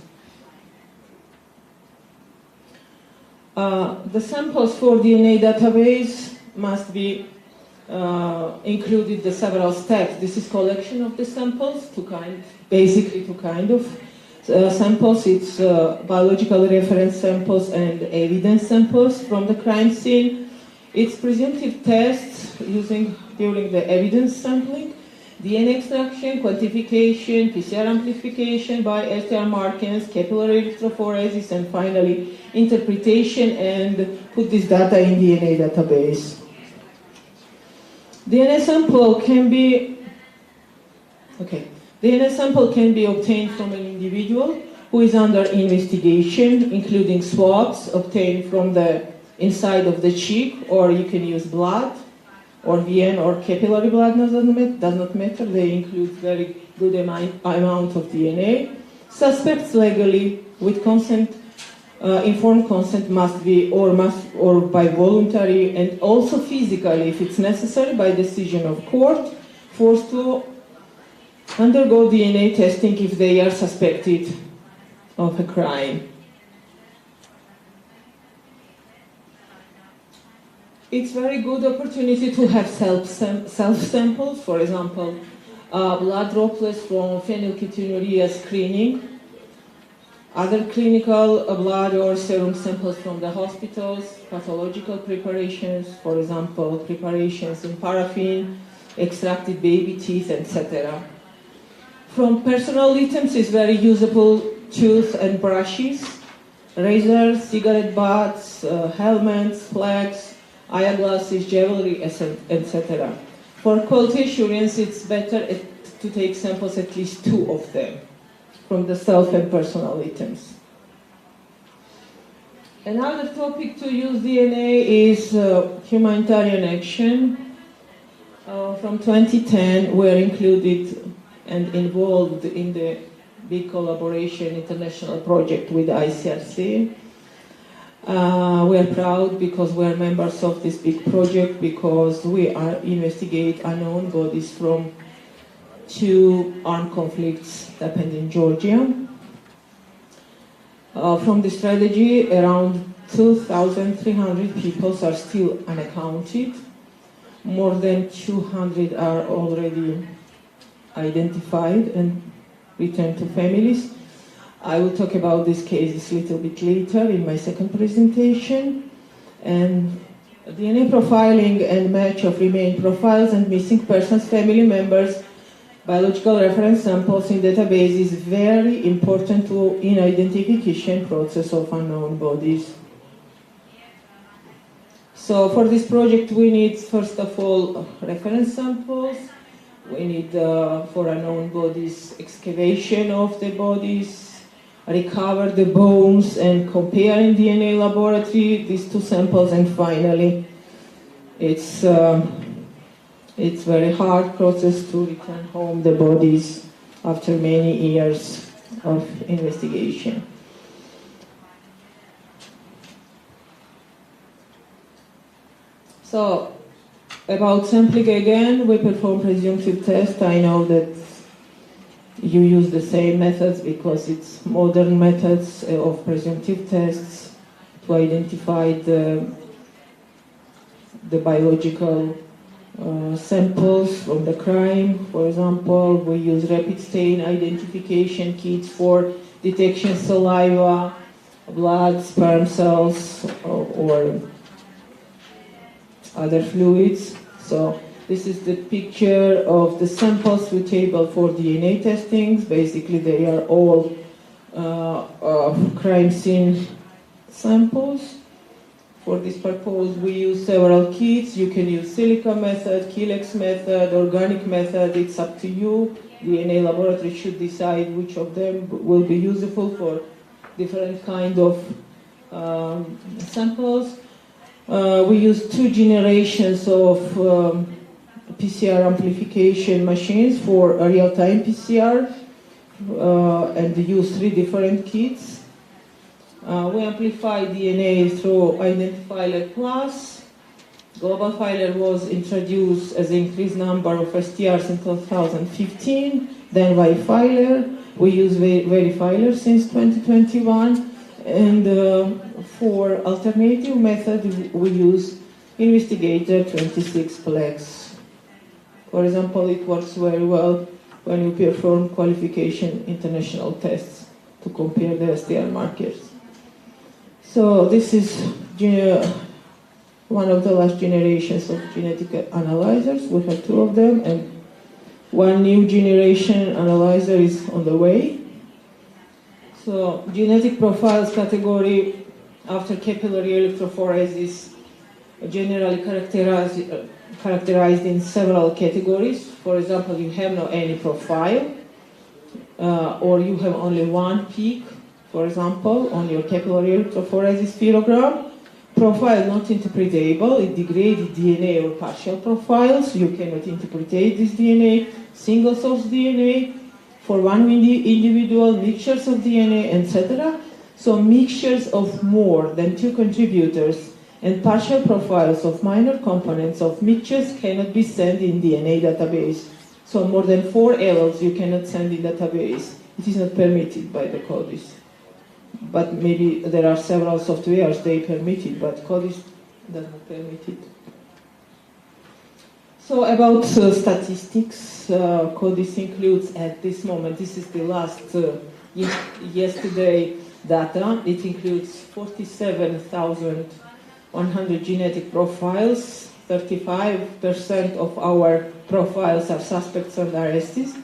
The samples for DNA database must be included the several steps. This is collection of the samples, basically two kind of samples. It's biological reference samples and evidence samples from the crime scene. It's presumptive tests during the evidence sampling, DNA extraction, quantification, PCR amplification by STR markers, capillary electrophoresis, and finally interpretation and put this data in DNA database. DNA sample can be obtained from an individual who is under investigation, including swabs obtained from the inside of the cheek, or you can use blood, or VN or capillary blood, does not matter. They include very good amount of DNA. Suspects legally with consent, informed consent must be or by voluntary and also physically, if it's necessary, by decision of court, forced to undergo DNA testing if they are suspected of a crime. It's very good opportunity to have self-samples, for example, blood droplets from phenylketonuria screening, other clinical blood or serum samples from the hospitals, pathological preparations, for example, preparations in paraffin, extracted baby teeth, etc. From personal items is very usable tooth and brushes, razors, cigarette butts, helmets, flags, eyeglasses, jewelry, etc. For quality assurance, it's better to take samples, at least 2 of them, from the self and personal items. Another topic to use DNA is humanitarian action. From 2010, we're included and involved in the big collaboration international project with ICRC. We are proud because we are members of this big project, because we investigate unknown bodies from 2 armed conflicts that happened in Georgia. From the strategy, around 2,300 people are still unaccounted. More than 200 are already identified and returned to families. I will talk about these cases a little bit later in my second presentation. And DNA profiling and match of remaining profiles and missing persons, family members, biological reference samples in database is very important tool in identification process of unknown bodies. So for this project we need, first of all, reference samples. We need, for unknown bodies, excavation of the bodies, recover the bones and compare in DNA laboratory these 2 samples, and finally it's very hard process to return home the bodies after many years of investigation. So, about sampling again, we perform presumptive tests. I know that you use the same methods because it's modern methods of presumptive tests to identify the biological samples from the crime. For example, we use rapid stain identification kits for detection saliva, blood, sperm cells, or other fluids. So this is the picture of the samples suitable for DNA testings. Basically, they are all crime scene samples. For this purpose, we use several kits. You can use silica method, Kilex method, organic method. It's up to you. DNA laboratory should decide which of them will be useful for different kind of samples. We use 2 generations of PCR amplification machines for a real-time PCR, and use 3 different kits. We amplify DNA through identifier class. Global filer was introduced as an increased number of STRs in 2015, then Y-filer. We use verifiler since 2021. And for alternative method, we use investigator 26-plex. For example, it works very well when you perform qualification international tests to compare the STR markers. So this is one of the last generations of genetic analyzers. We have 2 of them, and 1 new generation analyzer is on the way. So genetic profiles category after capillary electrophoresis generally characterized in several categories. For example, you have no any profile, or you have only 1 peak, for example, on your capillary electrophoresis spherogram. Profile not interpretable, it degrades DNA or partial profiles. You cannot interpret this DNA, single source DNA, for 1 individual, mixtures of DNA, etc. So mixtures of more than 2 contributors and partial profiles of minor components of mixtures cannot be sent in DNA database. So more than 4 alleles you cannot send in database. It is not permitted by the CODIS. But maybe there are several softwares they permit it, but CODIS does not permit it. So about statistics, CODIS includes at this moment, this is the last yesterday data, it includes 47,100 genetic profiles. 35% of our profiles are suspects and arrestees.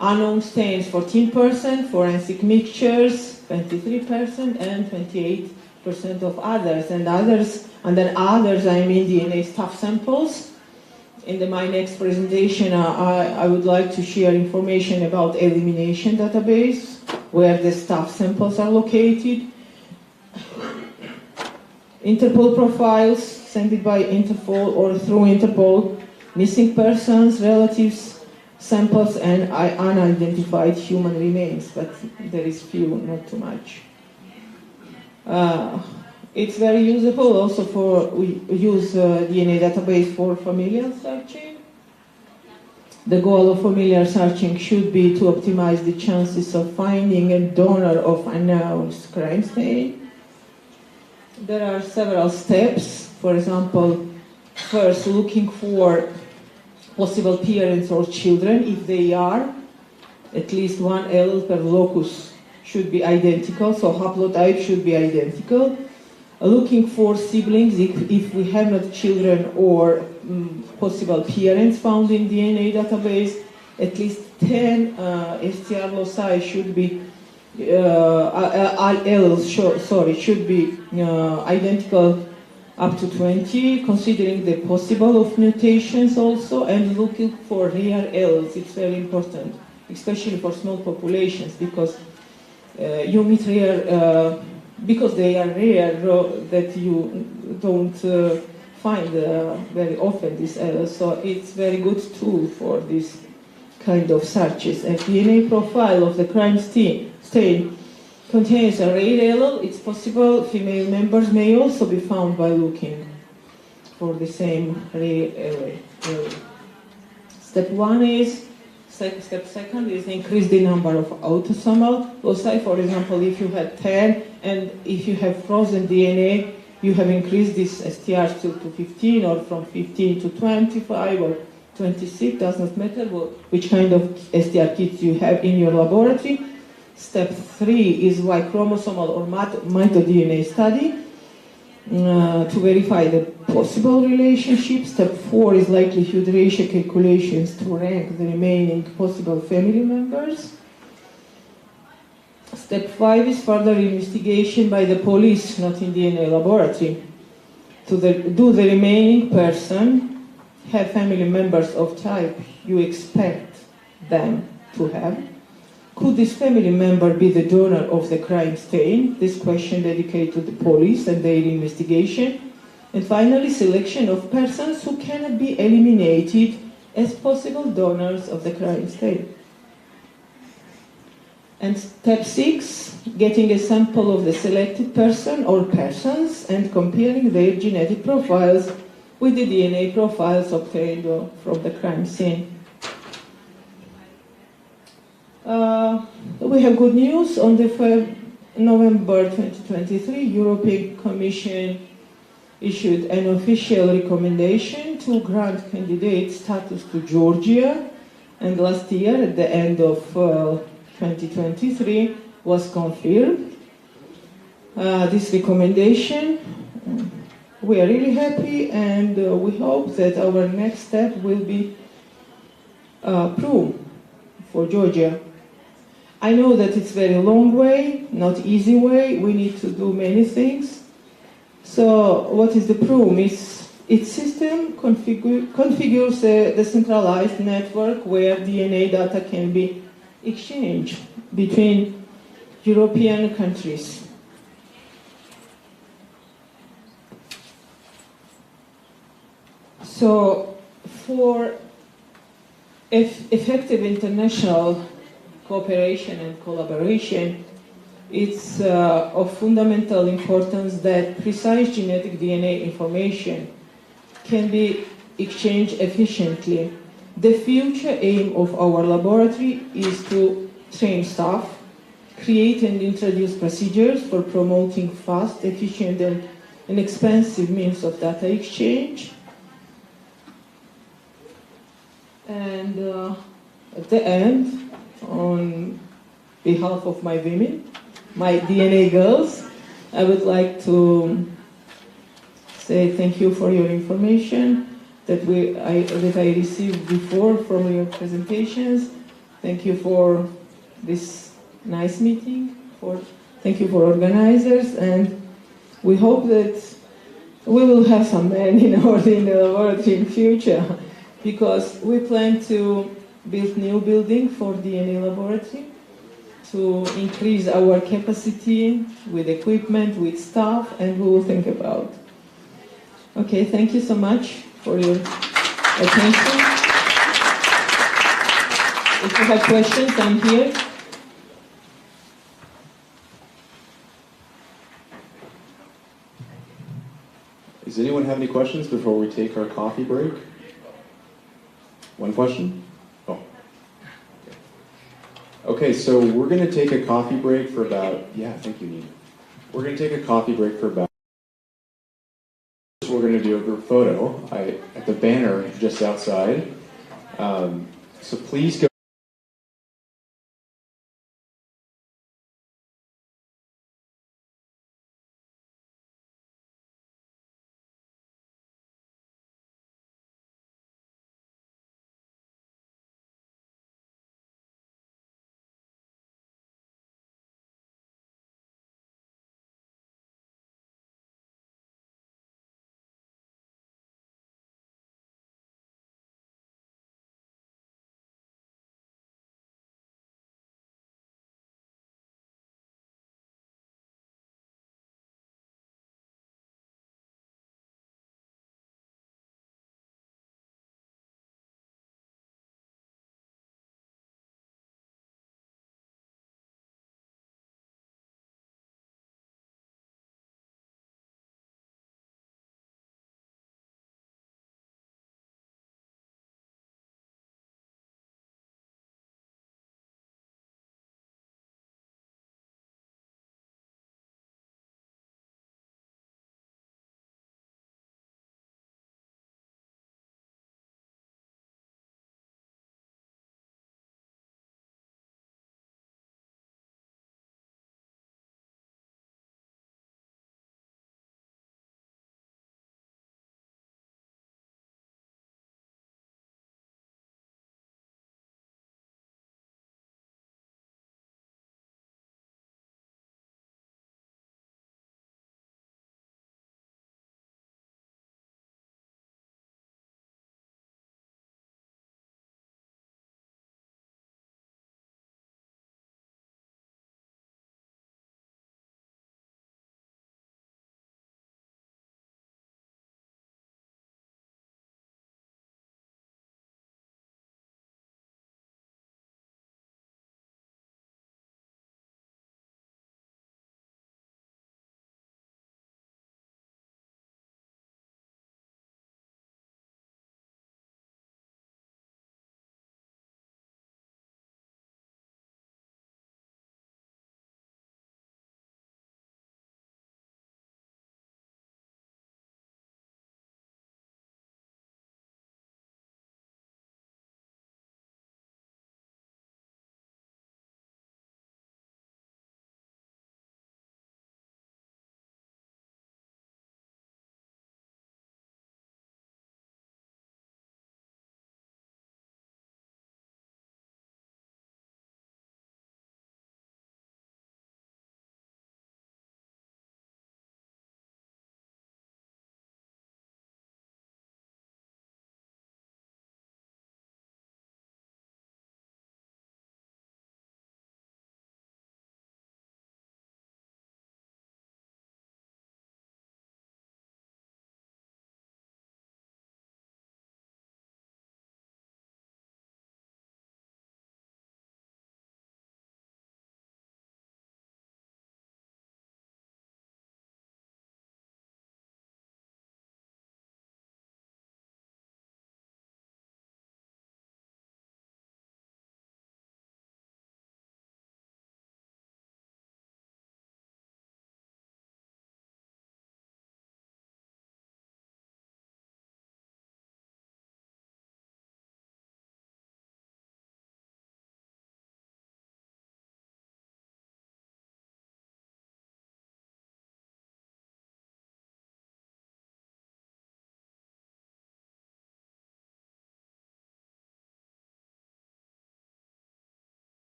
Unknown stains 14%, forensic mixtures 23%, and 28 of others, and then others, I mean DNA staph samples. In my next presentation, I would like to share information about elimination database, where the staph samples are located. Interpol profiles sent by Interpol or through Interpol, missing persons, relatives, samples, and unidentified human remains, but there is few, not too much. It's very usable also we use DNA database for familial searching. The goal of familial searching should be to optimize the chances of finding a donor of announced crime stain. There are several steps. For example, first looking for possible parents or children. If they are, at least one allele per locus should be identical, so haplotype should be identical. Looking for siblings if we have not children or possible parents found in DNA database. At least 10 STR loci should be alleles should be identical up to 20, considering the possible of mutations also, and looking for rare alleles. It's very important, especially for small populations, because you meet rare, because they are rare, that you don't find very often these alleles. So it's very good tool for this kind of searches. A DNA profile of the crime stain contains a rare allele. It's possible female members may also be found by looking for the same rare allele. Step second is increase the number of autosomal loci. For example, if you had 10 and if you have frozen DNA, you have increased this STR still to 15 or from 15 to 25 or 26, does not matter which kind of STR kits you have in your laboratory. Step 3 is Y chromosomal or mitoDNA study to verify the possible relationship. Step 4 is likelihood ratio calculations to rank the remaining possible family members. Step 5 is further investigation by the police, not in DNA laboratory, do the remaining person have family members of type you expect them to have? Could this family member be the donor of the crime stain? This question dedicated to the police and their investigation. And finally, selection of persons who cannot be eliminated as possible donors of the crime stain. And step 6, getting a sample of the selected person or persons and comparing their genetic profiles with the DNA profiles obtained from the crime scene. We have good news. On the 5th November 2023, European Commission issued an official recommendation to grant candidate status to Georgia, and last year, at the end of 2023, was confirmed. This recommendation, we are really happy, and we hope that our next step will be approved for Georgia. I know that it's very long way, not easy way. We need to do many things. So what is the proof? Its system configures a decentralized network where DNA data can be exchanged between European countries. So for effective international cooperation and collaboration, it's of fundamental importance that precise genetic DNA information can be exchanged efficiently. The future aim of our laboratory is to train staff, create and introduce procedures for promoting fast, efficient, and inexpensive means of data exchange. And at the end, on behalf of my women, my DNA girls, I would like to say thank you for your information that I received before from your presentations. Thank you for this nice meeting. Thank you for organizers, and we hope that we will have some men in our DNA laboratory in future, because we plan to build new building for DNA laboratory to increase our capacity with equipment, with staff, and we will think about. Okay, thank you so much for your attention. If you have questions, I'm here. Does anyone have any questions before we take our coffee break? One question? Oh. Okay, so we're going to take a coffee break for about, thank you, Nina. We're going to take a coffee break for about, we're going to do a group photo at the banner just outside. So please go.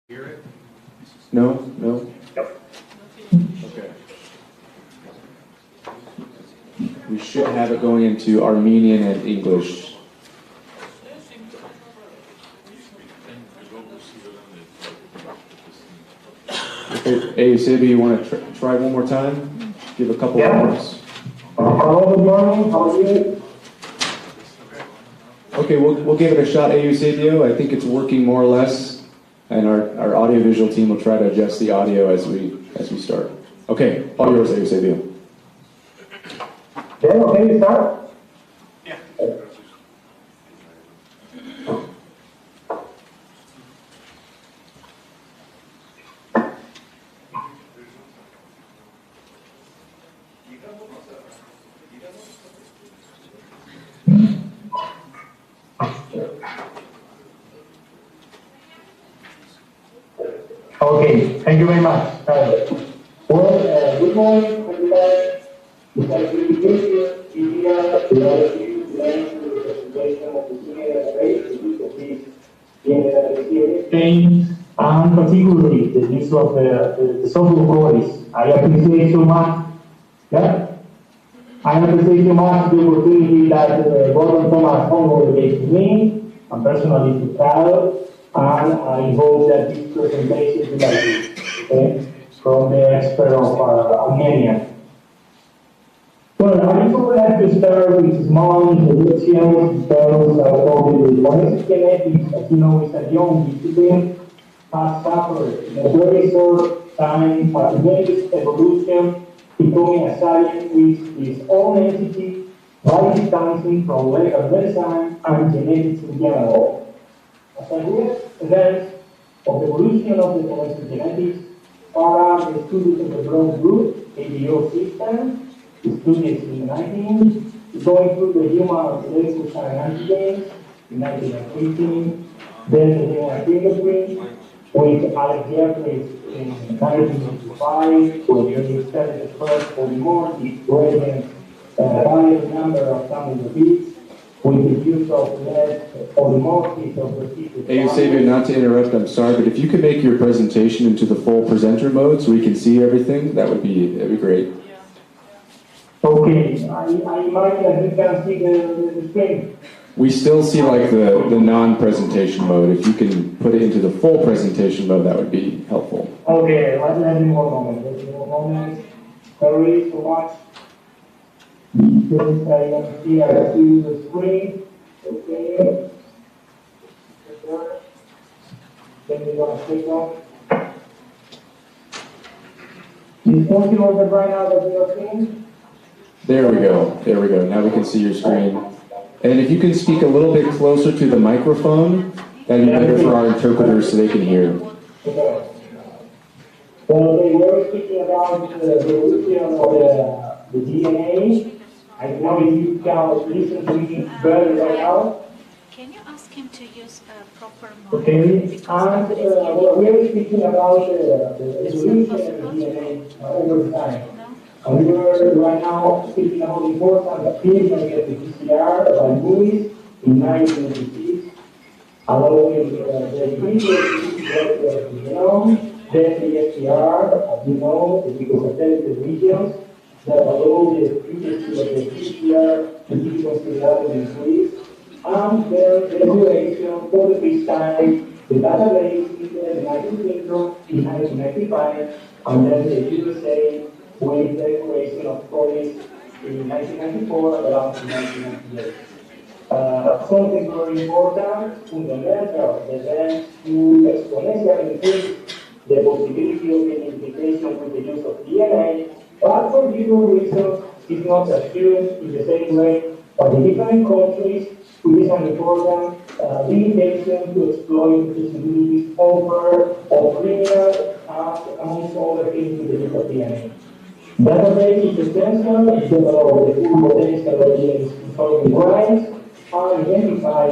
Hear it? No? No? Okay. We should have it going into Armenian and English. Okay, Ayosebi, you want to try one more time? Give a couple more. Hello, good morning. How are you? Okay, we'll give it a shot, Eusebio. I think it's working more or less, and our audiovisual team will try to adjust the audio as we start. Okay, all yours, Eusebio. Then, okay, you start? Yeah. Okay, thank you very much. Well, good morning, everybody. It's a presentation here to all of you to learn the presentation of the senior race, the use of this in the exchange, and particularly the use of the social CODIS. I appreciate so much. Yeah? I appreciate so much the opportunity that Gordon Thomas Congo gave to me. I'm personally proud. And I hope that this presentation will be okay, from the expert of Armenia. Well, I just would like to start with small introduction because the forensic genetics, as you know, is a young discipline, has suffered in a very short time a tremendous evolution, becoming a science with its own entity, by distancing from legal medicine and genetics in general. As a group event of the evolution of the forensic genetics are the studies of the broad group, ABO system, the studies in 19, going through the human molecular antigens in 1918, then the human fingerprint with Alex Jeffries in 1985, where he studied the first polymorphic gradient by the number of common repeats, with the use of less polymorphism of repeated. Eusebio, not to interrupt, I'm sorry, but if you could make your presentation into the full presenter mode so we can see everything, that'd be great. Okay, I imagine that you can see the screen. We still see like the non-presentation mode. If you can put it into the full presentation mode, that would be helpful. Okay, let me one moment. Sorry so much. Because I am here to see the screen. Okay. Then we're going to click on. Is possible that right now that we are seeing? There we go. There we go. Now we can see your screen. And if you can speak a little bit closer to the microphone, that'd be better for our interpreters so they can hear. Okay. Well, they were speaking about the evolution of the DNA. I don't know if you can listen to me better right now. Can you ask him to use a proper mode? Okay, and we are speaking about the evolution of the DNA over time. And we are right now speaking about the importance of appearance of the PCR by Lewis in 1986, along with the previous genome, then the SPR, as you know, the glycosylated regions that allow the efficacy of the PCR to be considered in increase, and then the regulation for the first time, the database in the United Kingdom in 1995, and then the USA with the creation of CODIS in 1994 around 1998. Something very important, fundamental events to exponentially increase the possibility of identification with the use of DNA, but for different reasons it's not assumed in the same way, but in different countries it is an important limitation to exploit the possibilities offered of criminal and amongst other things with the use of DNA. Database is essential to develop the full potential of the solving rights and identify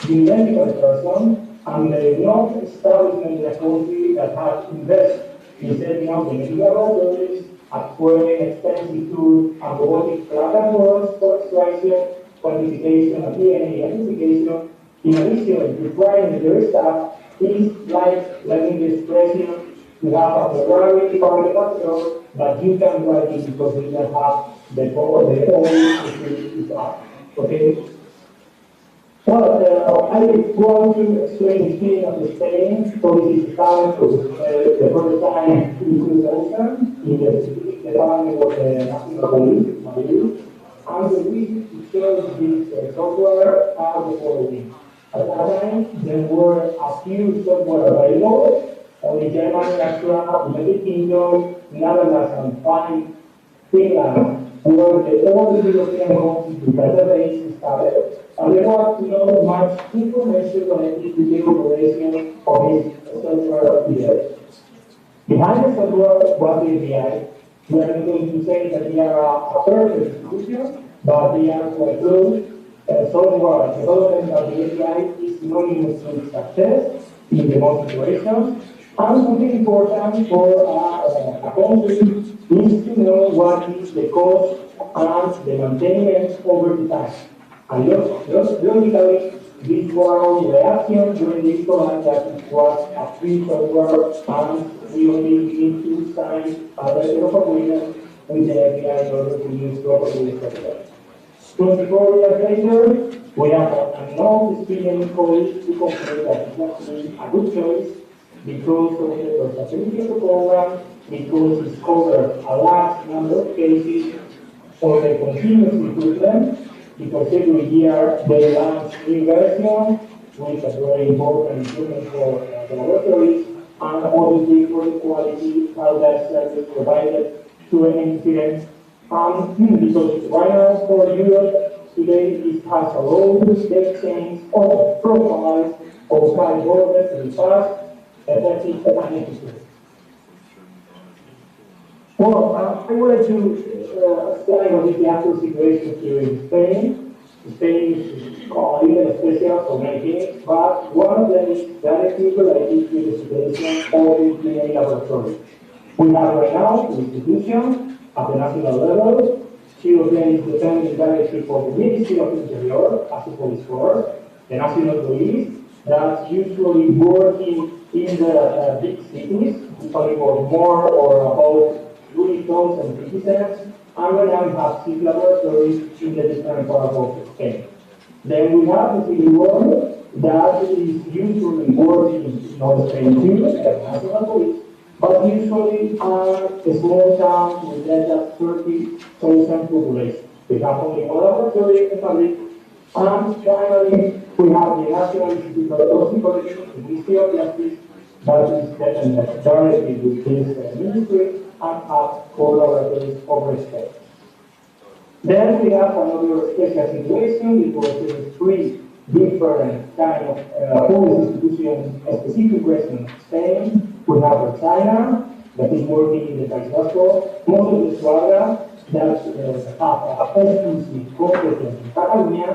the identical person, and there is no establishment in a country that has invested in setting up the medical laboratories, acquiring extensive tools and robotic platforms for extraction, quantification, and DNA identification, in addition requiring their staff It's like letting the expression you have a Ferrari for the control, but you can drive it because you can have the power, the oil car. Okay? Well, I want to explain the feeling of the Spain. So this is coming to the first time in 2000 in the department of the National Police, Madrid. And the reason to show this software are the following. At that time, there were a few software available. Only Germany, Austria, United Kingdom, Netherlands, and Finland were the only European countries with database started. And there was not much information connected to the operation of this software period. Behind the software was the API. We are not going to say that they are a perfect solution, but they are quite good. Software development of the API is synonymous with success in the most situations. And something important for a country is to know what is the cost and the maintenance over the time. And logically, this was the reaction during the economic that it was a free software and we only need to sign a letter of agreement with the API in order to use properly the software. 24 years later, we have a non-experience colleague to conclude that it has been a good choice because of the versatility of the program, because it covers a large number of cases, for the continuous improvement, because every year they launch new versions, which is very important improvement for the laboratories, and obviously for the quality of that service provided to an incident. Because right now for Europe, today it has a low exchange of profiles of high borders in the past, effective and efficient. Well, I wanted to explain what is the actual situation here in Spain. Spain is even special for many things, but one of them is directly related to the situation of the DNA laboratory. We have right now the institution at the national level. Two of them is dependent directly for the Ministry of Interior as a police force, the National Police, that's usually working in the big cities, usually for more or about 3,000 citizens, and we have 6 laboratories in the different parts of Spain. Then we have the city world that is usually working in North Spain too, the National Police, but usually a small town with less than 30,000 population. We have only one laboratory in Madrid, and finally we have the National Institute of Toxicology, the Ministry of Justice, that is directly with this ministry, and have 4 laboratories over Spain. Then we have another special situation because there is 3 different kind of police institutions, specific question in Spain. We have China, that is working in the País Vasco, most of the Suabra, that have exclusive competence in Catalonia,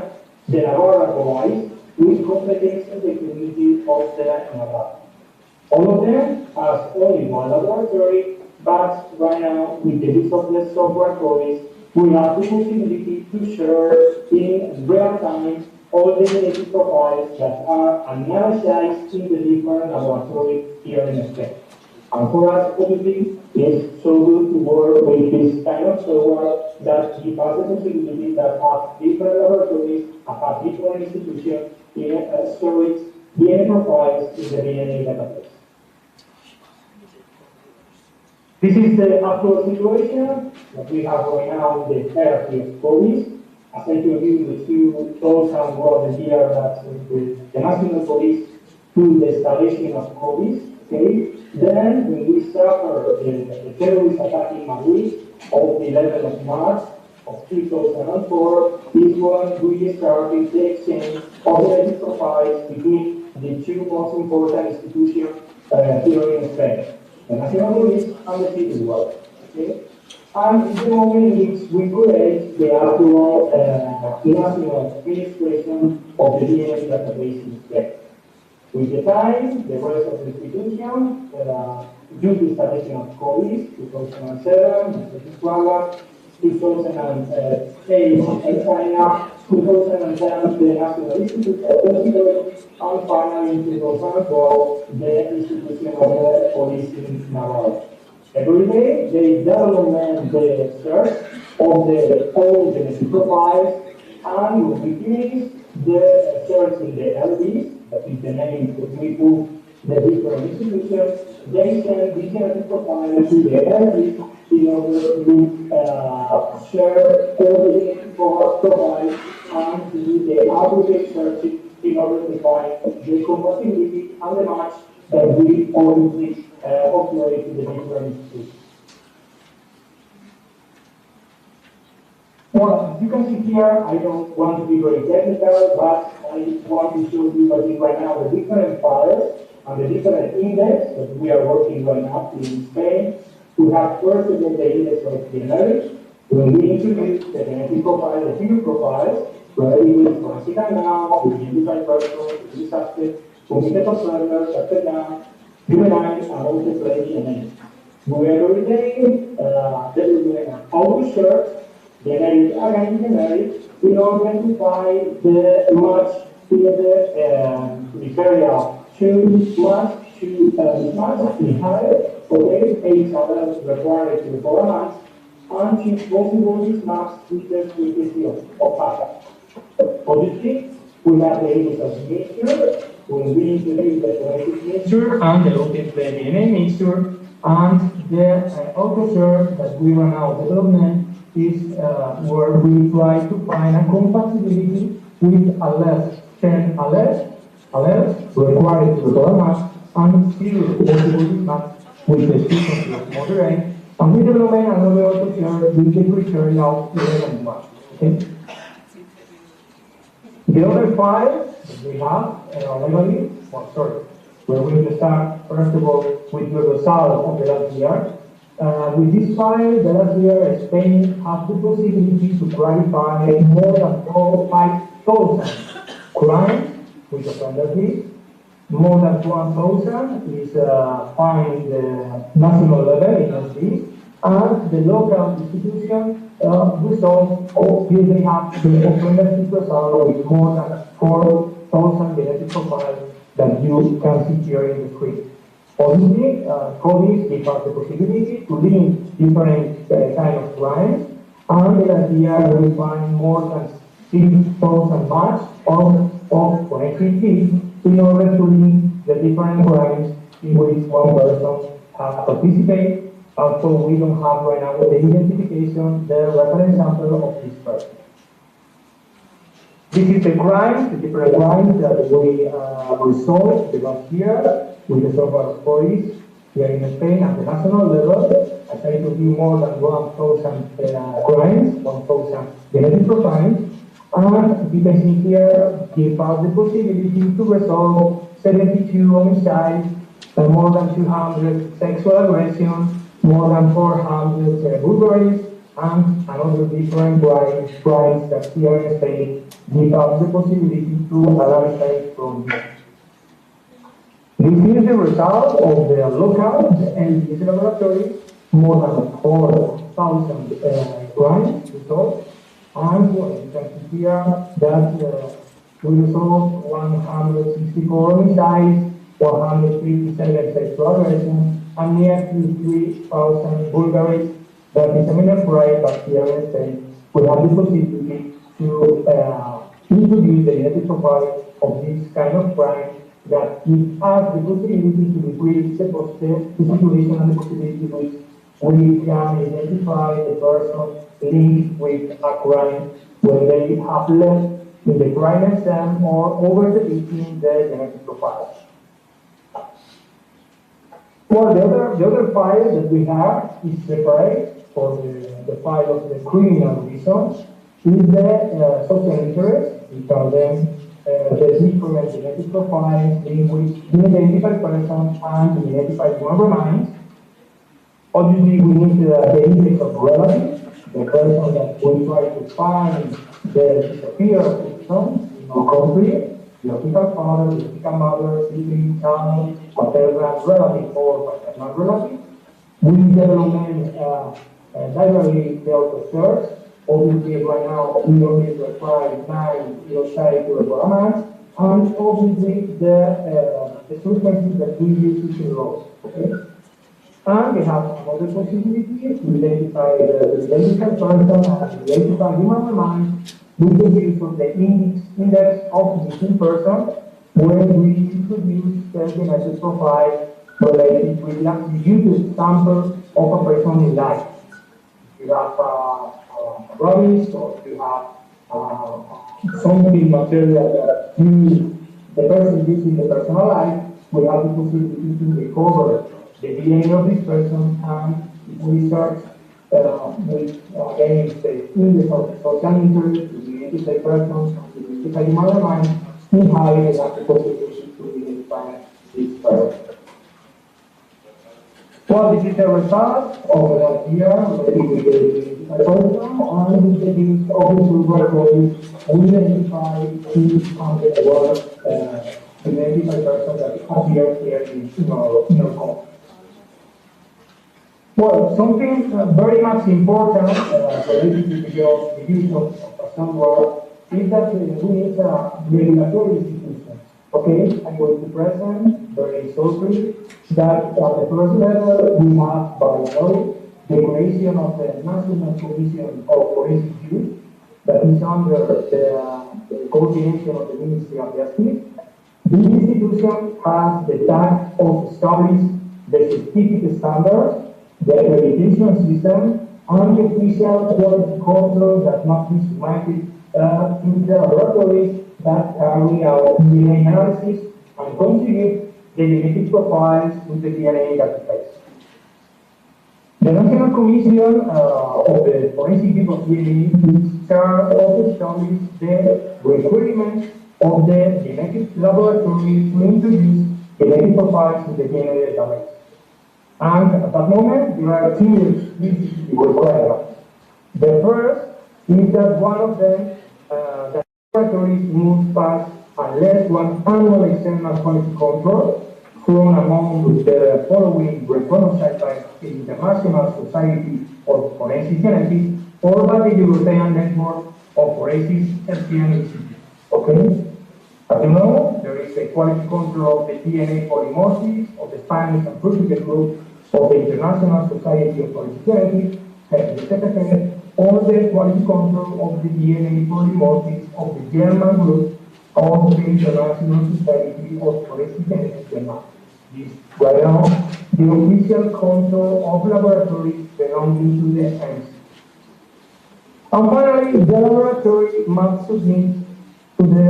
the Navarra Boys, with competence in the community of the Navarra. All of them has only one laboratory, but right now, with the use of the software CODIS, we have the possibility to share in real time all the genetic profiles that are analyzed in the different laboratories here in Spain. And for us, obviously, it's so good to work with this kind of software that gives us the possibility that have different laboratories, have different institutions, storage DNA profiles in the DNA database. This is the actual situation that we have right now in the hierarchy of CODIS. As I told you, the 2,000 volunteers that the National Police to the installation of CODIS. Okay? Then, when we suffer the terrorist attack in Madrid of the 11th of March of 2004, is when we started the exchange of genetic profiles between the 2 most important institutions here in Spain. The National Police and the city world. Okay? And in the moment in which we create the actual national administration of the DNA database in Spain. With the time, the rest of the institution, due to installation of CODIS, 2007, 2008 in China, 2010, the National Institute of Statistics, and finally in 2012, the institution of the police in Navarre. Every day, they develop the search of the whole genetic profiles, and when we finish the search in the LDs, that is the name that we put the different institutions, they send the genetic profiles to the LDs in order to share all the genetic profiles and to do the aggregate search in order to find the compatibility and the match that we already upload to the different institutions. Well, as you can see here, I don't want to be very technical, but I want to show you what is right now the different files and the different index that we are working right now in Spain. We have first of all the index of generics. When we introduce the genetic profile, the figure profiles, where it is classical now, we identify person, we suspect, committed observer, suspect now, juvenile, and also play and we are every day, there is an auto search, generic and generic, in order to find the match to the referral to match to match the higher, okay, 8 others required to the format, and choose possible these maps with the frequency of pattern. Obviously, we have the index of mixture, when we introduce the genetic mixture and the DNA mixture, and the auto search that we run now development is where we try to find a compatibility with a less 10 alleles required to the format and 0 possible match with the frequency of moderate. And we develop another auto search with the criteria 11 match. Okay? The other files that we have legally, where we will start first of all with the result of the last year. With this file, the last year Spain has the possibility to clarify more than 5,000 crimes with offender list. More than 1,000 is found in the national level in this, and the local institution results of they have the offender list result with more than 4,000 genetic profiles that you can see here in the screen. Obviously, CODIS gives us the possibility to link different kind of crimes, and the idea we find more than 6,000 match of connectivity in order to link the different crimes in which one person has participated. Also, we don't have right now the identification, the reference sample of this person. This is the crimes, the different crimes that we resolved the last year with the software of CODIS here in Spain at the national level. As I told you, more than 1,000 crimes, 1,000 genetic profiles. And you can see here, give us the possibility to resolve 72 homicides, more than 200 sexual aggression, more than 400 burglaries, and another different crimes that here in Spain give us the possibility to analyze from here. This is the result of the local NEWS laboratory, more than 4,000 crimes resolved, and you can see here that we resolved 164 homicides, 157 sexual aggression, and nearly 3,000 burglaries. That is a minor crime, but here in Spain we have the possibility to introduce the genetic profile of this kind of crime that gives us the possibility to decrease the situation and the possibility which we can identify the person linked with a crime when they have left in the crime itself or over the victim the genetic profile. Well, the other file that we have is separate for the file of the criminal reasons is the social interest. We call them the different genetic profiles in which the identified person and the identified human remains. Obviously, we need the index of relatives, the person that we try to find the disappeared person in our country, the official father, the official mother, sibling, child, paternal relative or paternal relative. We develop library the auto search Obviously, right now, we only require 9 site requirements, and obviously the frequency that we use is low. Okay? And we have another possibility to identify the identical person and identify human remains with the use of the index of missing person, where we introduce the genetic profile related with the used sample of a person in life. You have rubbish, or you have something material that the person using the personal life, we have the possibility to recover the DNA of this person, and we search against the index of social interest to identify persons, to identify human remains, in how we have the possibility to identify this person. Well, this is the result of that year related with the person, and with the use of the tool we identify 200 words identify persons that appear here in our code. Well, something very much important related to the use of some word is that we need a regulatory institution. Okay, I'm going to present very shortly that at the first level we have by law the creation of the National Commission of Forensic Use that is under the coordination of the Ministry of Justice. This institution has the task of establishing the certificate standards, the accreditation system, and the official quality control that must be submitted in the laboratories that carry out DNA analysis and contribute the genetic profiles to the DNA database. The National Commission of the Forensic Use of DNA is charged of establishing the requirements of the genetic laboratory to introduce genetic profiles to the DNA database. And at that moment, there are two requirements. The first is that one of them, the laboratories must pass at least one annual external quality control from among the following recognized by the International Society of Forensic Genetics or by the European Network of Forensic Institutes. Okay? As you know, there is a quality control of the DNA polymorphism of the Spanish and Portuguese group of the International Society of Forensic Genetics, the secretary, or the quality control of the DNA polymorphism of the German group of the International Society of Forensic Genetics, Denmark. This right now, the official control of laboratories belonging to the MC. And finally, the laboratory must submit to the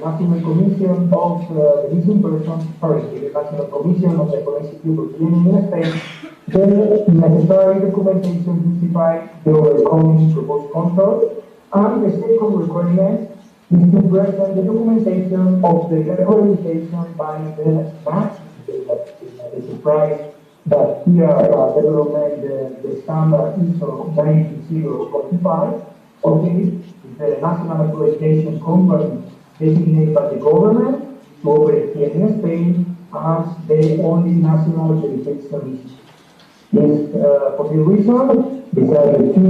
National Commission of the Missing Persons, the National Commission of the Forensic Use of DNA in Spain, the necessary documentation justify the overcoming proposed control, and the second requirement is to present the documentation of the accreditation by the MAC, the surprise that here development the standard ISO 9045, okay, the national accreditation company designated by the government to operate here in Spain as the only national accreditation. Yes, for this reason, these are the two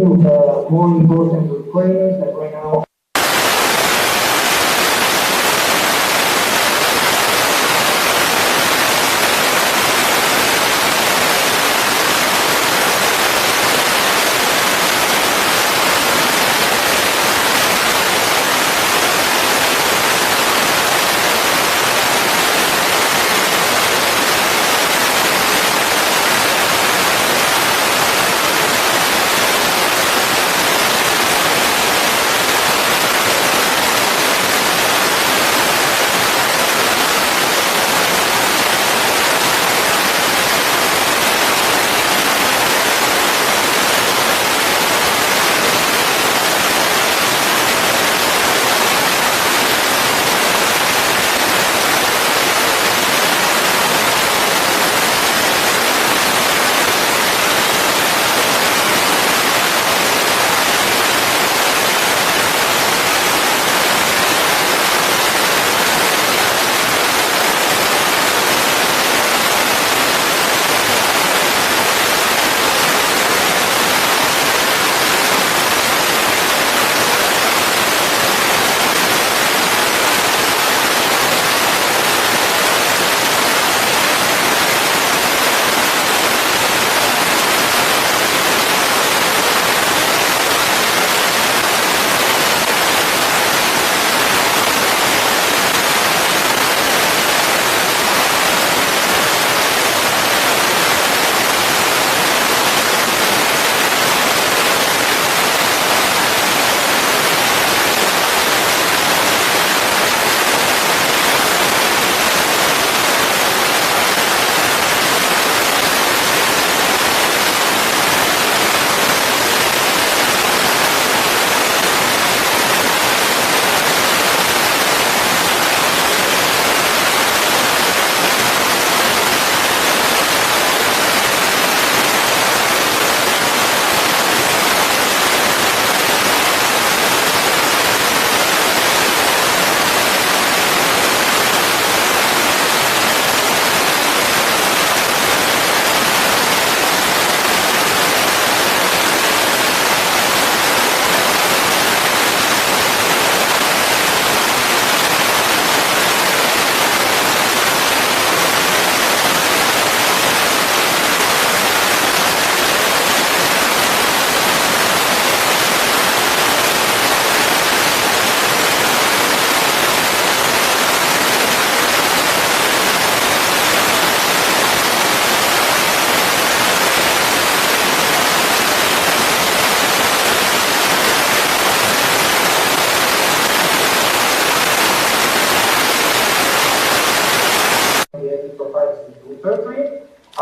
more important requirements that right now.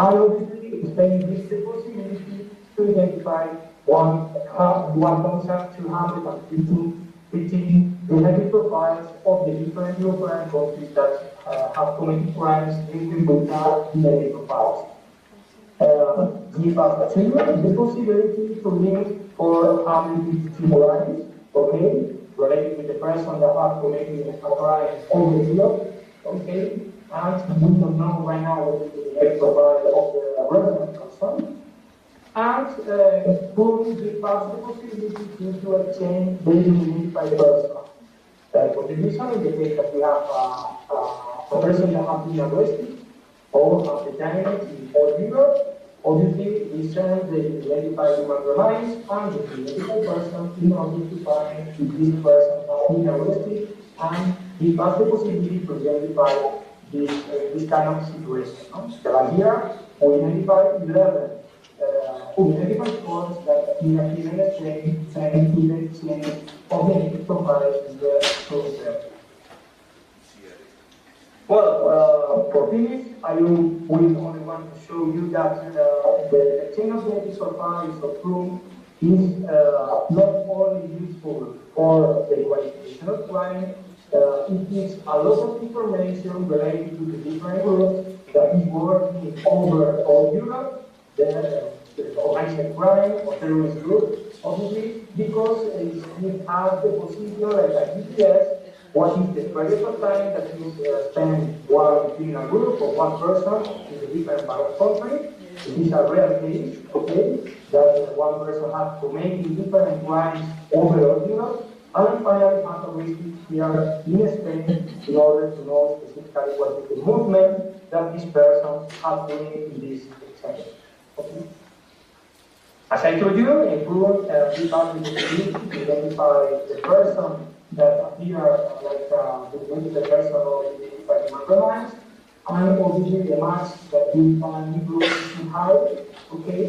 And obviously, Spain gives the possibility to identify 1,215 genetic profiles of the different European countries that have committed crimes linked with that DNA profiles. Give us the possibility to link for 152 varieties, okay, related with the person that has committed a crime over Europe, okay, and we don't know right now what is the genetic profile of the resident person. And will give us the possibility to exchange data by person. For the reason in the case that we have a person that has been arrested or has detained in all Europe, obviously we send the identified human remains and the identified person in order to find if this person has been arrested and give us the possibility to identify this kind of situation. No? The idea we identify 11 unidentified forms that in a given exchange and even exchange of genetic profiles in the process. Well, for this, I will only want to show you that the exchange of genetic profiles of proof is not only useful for the qualification of crime, it gives a lot of information related to the different groups that is working over all Europe. The organized crime or terrorist group, obviously, because it has the procedure like a GPS, what is the period of time that you spend while between a group or one person in a different part of the country. It is a real case, okay, that one person has committed different crimes over Europe, and finally has arrested here in Spain in order to know specifically what is the movement that this person has doing in this exchange. Okay. As I told you, improve the possibility to identify the person that appear like the person or identify the compromise, and obviously the match that we can improve to hide, okay,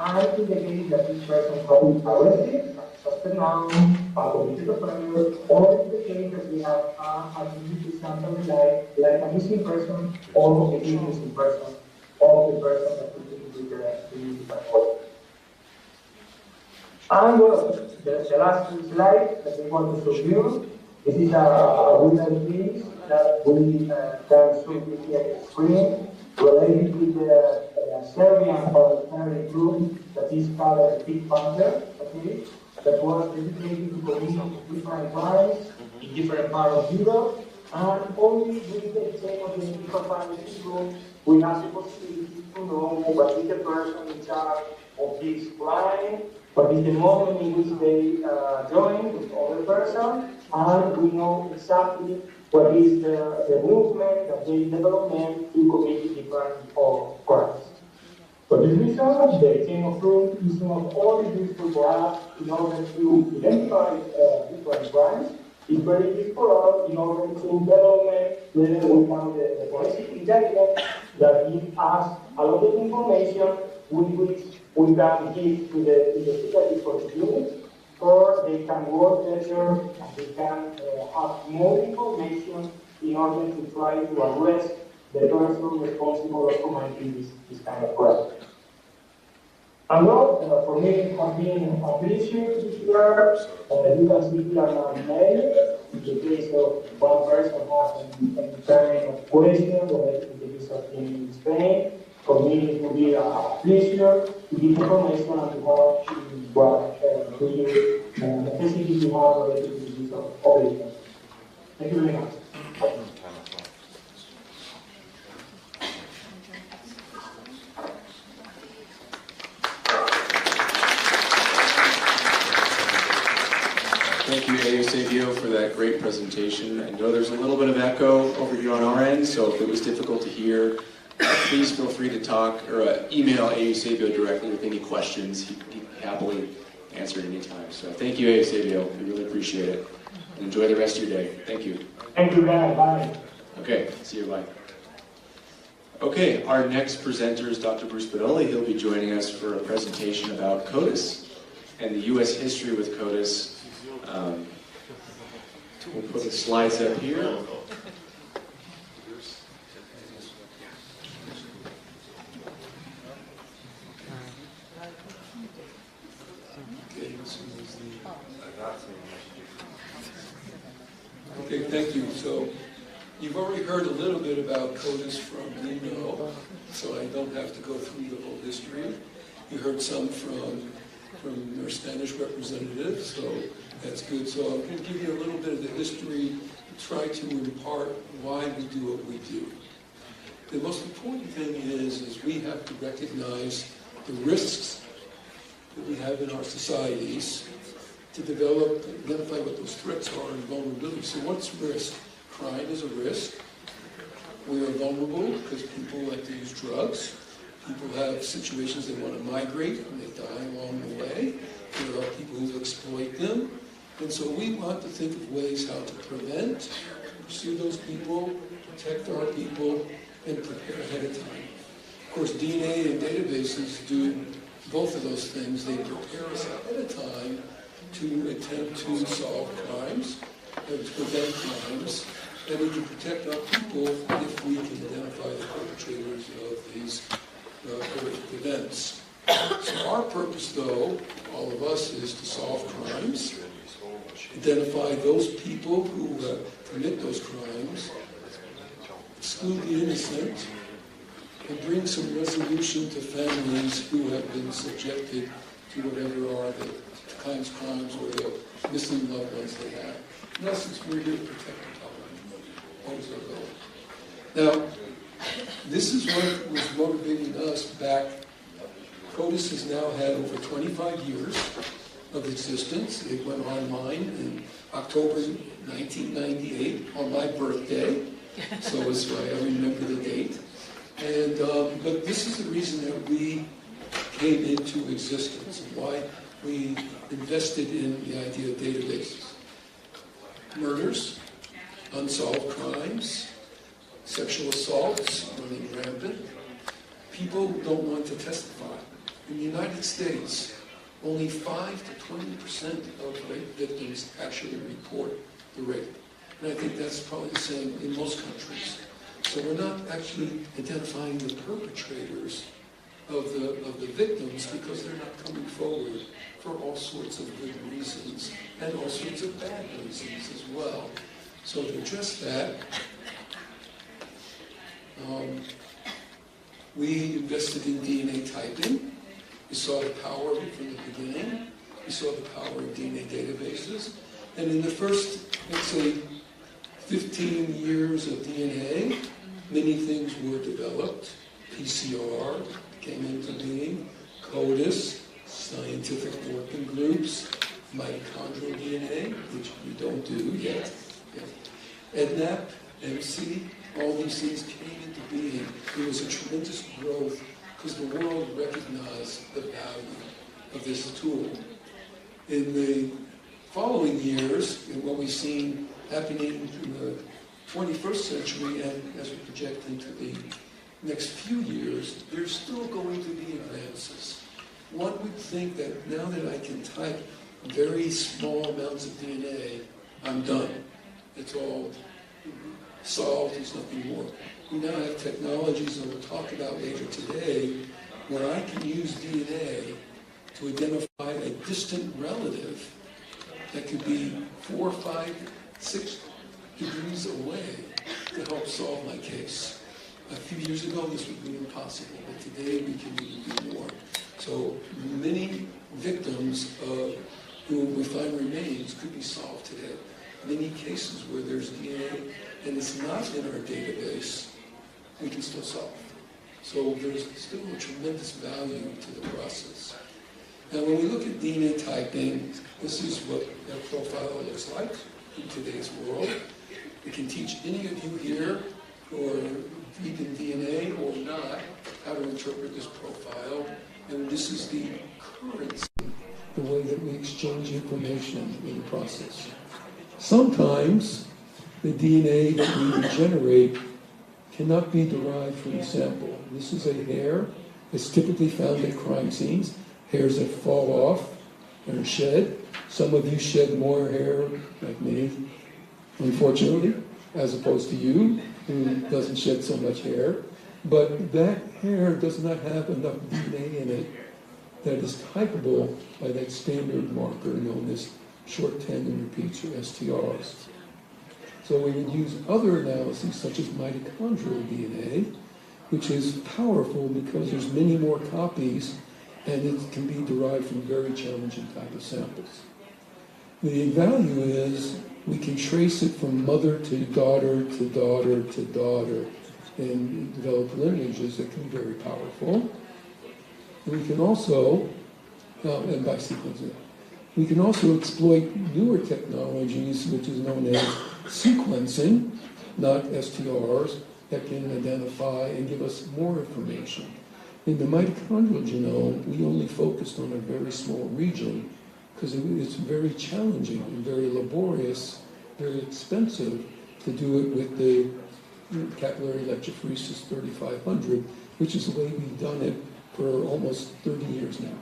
and in the case that this person has been arrested, suspected now, committed offender, or in the case that we have a example like a missing person or a missing person of the person that we need with the identified. And the last slide that we want to show you, this is a wooden piece that we can show you here on the screen related with the Serbian paramilitary group that is called Big Panther, okay, that was dedicated to commit different crimes in different parts of Europe, and only with the exchange of the different group we have the possibility to know what is the person in charge of this crime, what is the moment in which they join with other person, and we know exactly what is the movement that they develop to commit different crimes. For this reason, the chain of proof is not only useful for us in order to identify different crimes, it's very useful for us in order to develop the forensic intelligence that gives us a lot of information with which we can give to the investigative police units, or they can work better and they can have more information in order to try to arrest the person responsible of committing this kind of crime. And well, for me, it has been a pleasure to share. You can see here my mail. In the case of one person having a kind of question, related to the case of in Spain, for me it will be a pleasure to give information and to have what the necessity to have related to the use of operation. Thank you very much. Thank you, Eusebio, for that great presentation. I know there's a little bit of echo over here on our end, so if it was difficult to hear, please feel free to talk or email Eusebio directly with any questions. He'd happily answer at any time. So thank you, Eusebio. We really appreciate it. And enjoy the rest of your day. Thank you. Thank you, guys. Bye. Okay, see you. Bye. Okay, our next presenter is Dr. Bruce Badoli. He'll be joining us for a presentation about CODIS and the U.S. history with CODIS. We'll put the slides up here. Okay, okay, thank you. So you've already heard a little bit about CODIS from Nino, so I don't have to go through the whole history. You heard some from our Spanish representative, so that's good. So I'm going to give you a little bit of the history, try to impart why we do what we do. The most important thing is we have to recognize the risks that we have in our societies to develop, identify what those threats are and vulnerability. So what's risk? Crime is a risk. We are vulnerable because people like to use drugs. People have situations they want to migrate and they die along the way. There are people who exploit them. And so we want to think of ways how to prevent, pursue those people, protect our people, and prepare ahead of time. Of course, DNA and databases do both of those things. They prepare us ahead of time to attempt to solve crimes, to prevent crimes, and we can protect our people if we can identify the perpetrators of these horrific events. So our purpose, though, all of us, is to solve crimes, identify those people who commit those crimes, exclude the innocent, and bring some resolution to families who have been subjected to whatever are the kinds of crimes or the missing loved ones they have. In essence, we're here to protect the public. Always our goal. Now, this is what was motivating us back. CODIS has now had over 25 years of existence. It went online in October 1998 on my birthday, so it's why I remember the date. And but this is the reason that we came into existence and why we invested in the idea of databases. Murders, unsolved crimes, sexual assaults running rampant. People don't want to testify. In the United States, only 5 to 20% of rape victims actually report the rape. And I think that's probably the same in most countries. So we're not actually identifying the perpetrators of the victims because they're not coming forward for all sorts of good reasons and all sorts of bad reasons as well. So to address that, we invested in DNA typing. We saw the power of it from the beginning. We saw the power of DNA databases. And in the first, let's say, 15 years of DNA, many things were developed. PCR came into being, CODIS, scientific working groups, mitochondrial DNA, which we don't do yet. EDNAP, MC, all these things came into being. There was a tremendous growth because the world recognized the value of this tool. In the following years, and what we've seen happening in the 21st century and as we project into the next few years, there's still going to be advances. One would think that now that I can type very small amounts of DNA, I'm done. It's all solved, there's nothing more. We now have technologies that we'll talk about later today where I can use DNA to identify a distant relative that could be 4, 5, 6 degrees away to help solve my case. A few years ago, this would be impossible, but today we can do more. So many victims who we find remains could be solved today. Many cases where there's DNA and it's not in our database, we can still solve. So there's still a tremendous value to the process. Now, when we look at DNA typing, this is what that profile looks like in today's world. We can teach any of you here who are deep in DNA or not how to interpret this profile. And this is the currency, the way that we exchange information in the process. Sometimes the DNA that we generate cannot be derived from a sample. This is a hair. It's typically found at crime scenes. Hairs that fall off and are shed. Some of you shed more hair, like me, unfortunately, as opposed to you, who doesn't shed so much hair. But that hair does not have enough DNA in it that is typable by that standard marker known as short tandem repeats, or STRs. So we would use other analyses such as mitochondrial DNA, which is powerful because there's many more copies and it can be derived from very challenging type of samples. The value is we can trace it from mother to daughter to daughter to daughter and develop lineages that can be very powerful. We can also, and by sequencing, we can also exploit newer technologies, which is known as sequencing, not STRs, that can identify and give us more information. In the mitochondrial genome, we only focused on a very small region because it's very challenging and very laborious, very expensive to do it with the capillary electrophoresis 3500, which is the way we've done it for almost 30 years now.